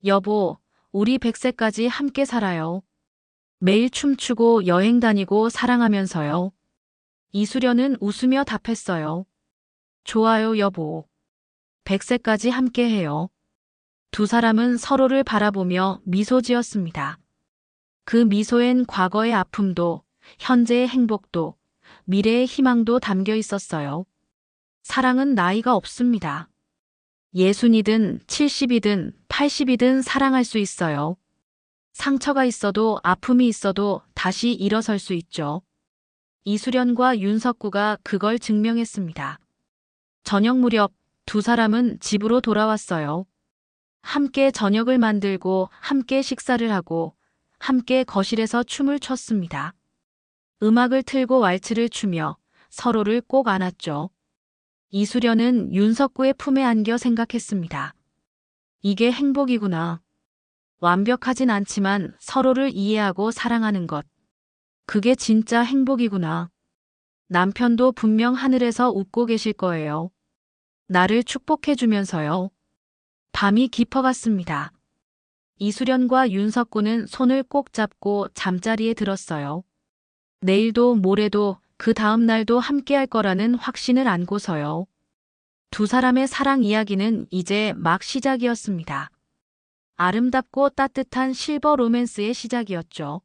여보, 우리 100세까지 함께 살아요. 매일 춤추고 여행 다니고 사랑하면서요. 이수련은 웃으며 답했어요. 좋아요, 여보. 100세까지 함께 해요. 두 사람은 서로를 바라보며 미소 지었습니다. 그 미소엔 과거의 아픔도, 현재의 행복도, 미래의 희망도 담겨 있었어요. 사랑은 나이가 없습니다. 60이든 70이든 80이든 사랑할 수 있어요. 상처가 있어도 아픔이 있어도 다시 일어설 수 있죠. 이수련과 윤석구가 그걸 증명했습니다. 저녁 무렵 두 사람은 집으로 돌아왔어요. 함께 저녁을 만들고 함께 식사를 하고 함께 거실에서 춤을 췄습니다. 음악을 틀고 왈츠를 추며 서로를 꼭 안았죠. 이수련은 윤석구의 품에 안겨 생각했습니다. 이게 행복이구나. 완벽하진 않지만 서로를 이해하고 사랑하는 것. 그게 진짜 행복이구나. 남편도 분명 하늘에서 웃고 계실 거예요. 나를 축복해주면서요. 밤이 깊어갔습니다. 이수련과 윤석구는 손을 꼭 잡고 잠자리에 들었어요. 내일도 모레도 그 다음 날도 함께할 거라는 확신을 안고서요. 두 사람의 사랑 이야기는 이제 막 시작이었습니다. 아름답고 따뜻한 실버 로맨스의 시작이었죠.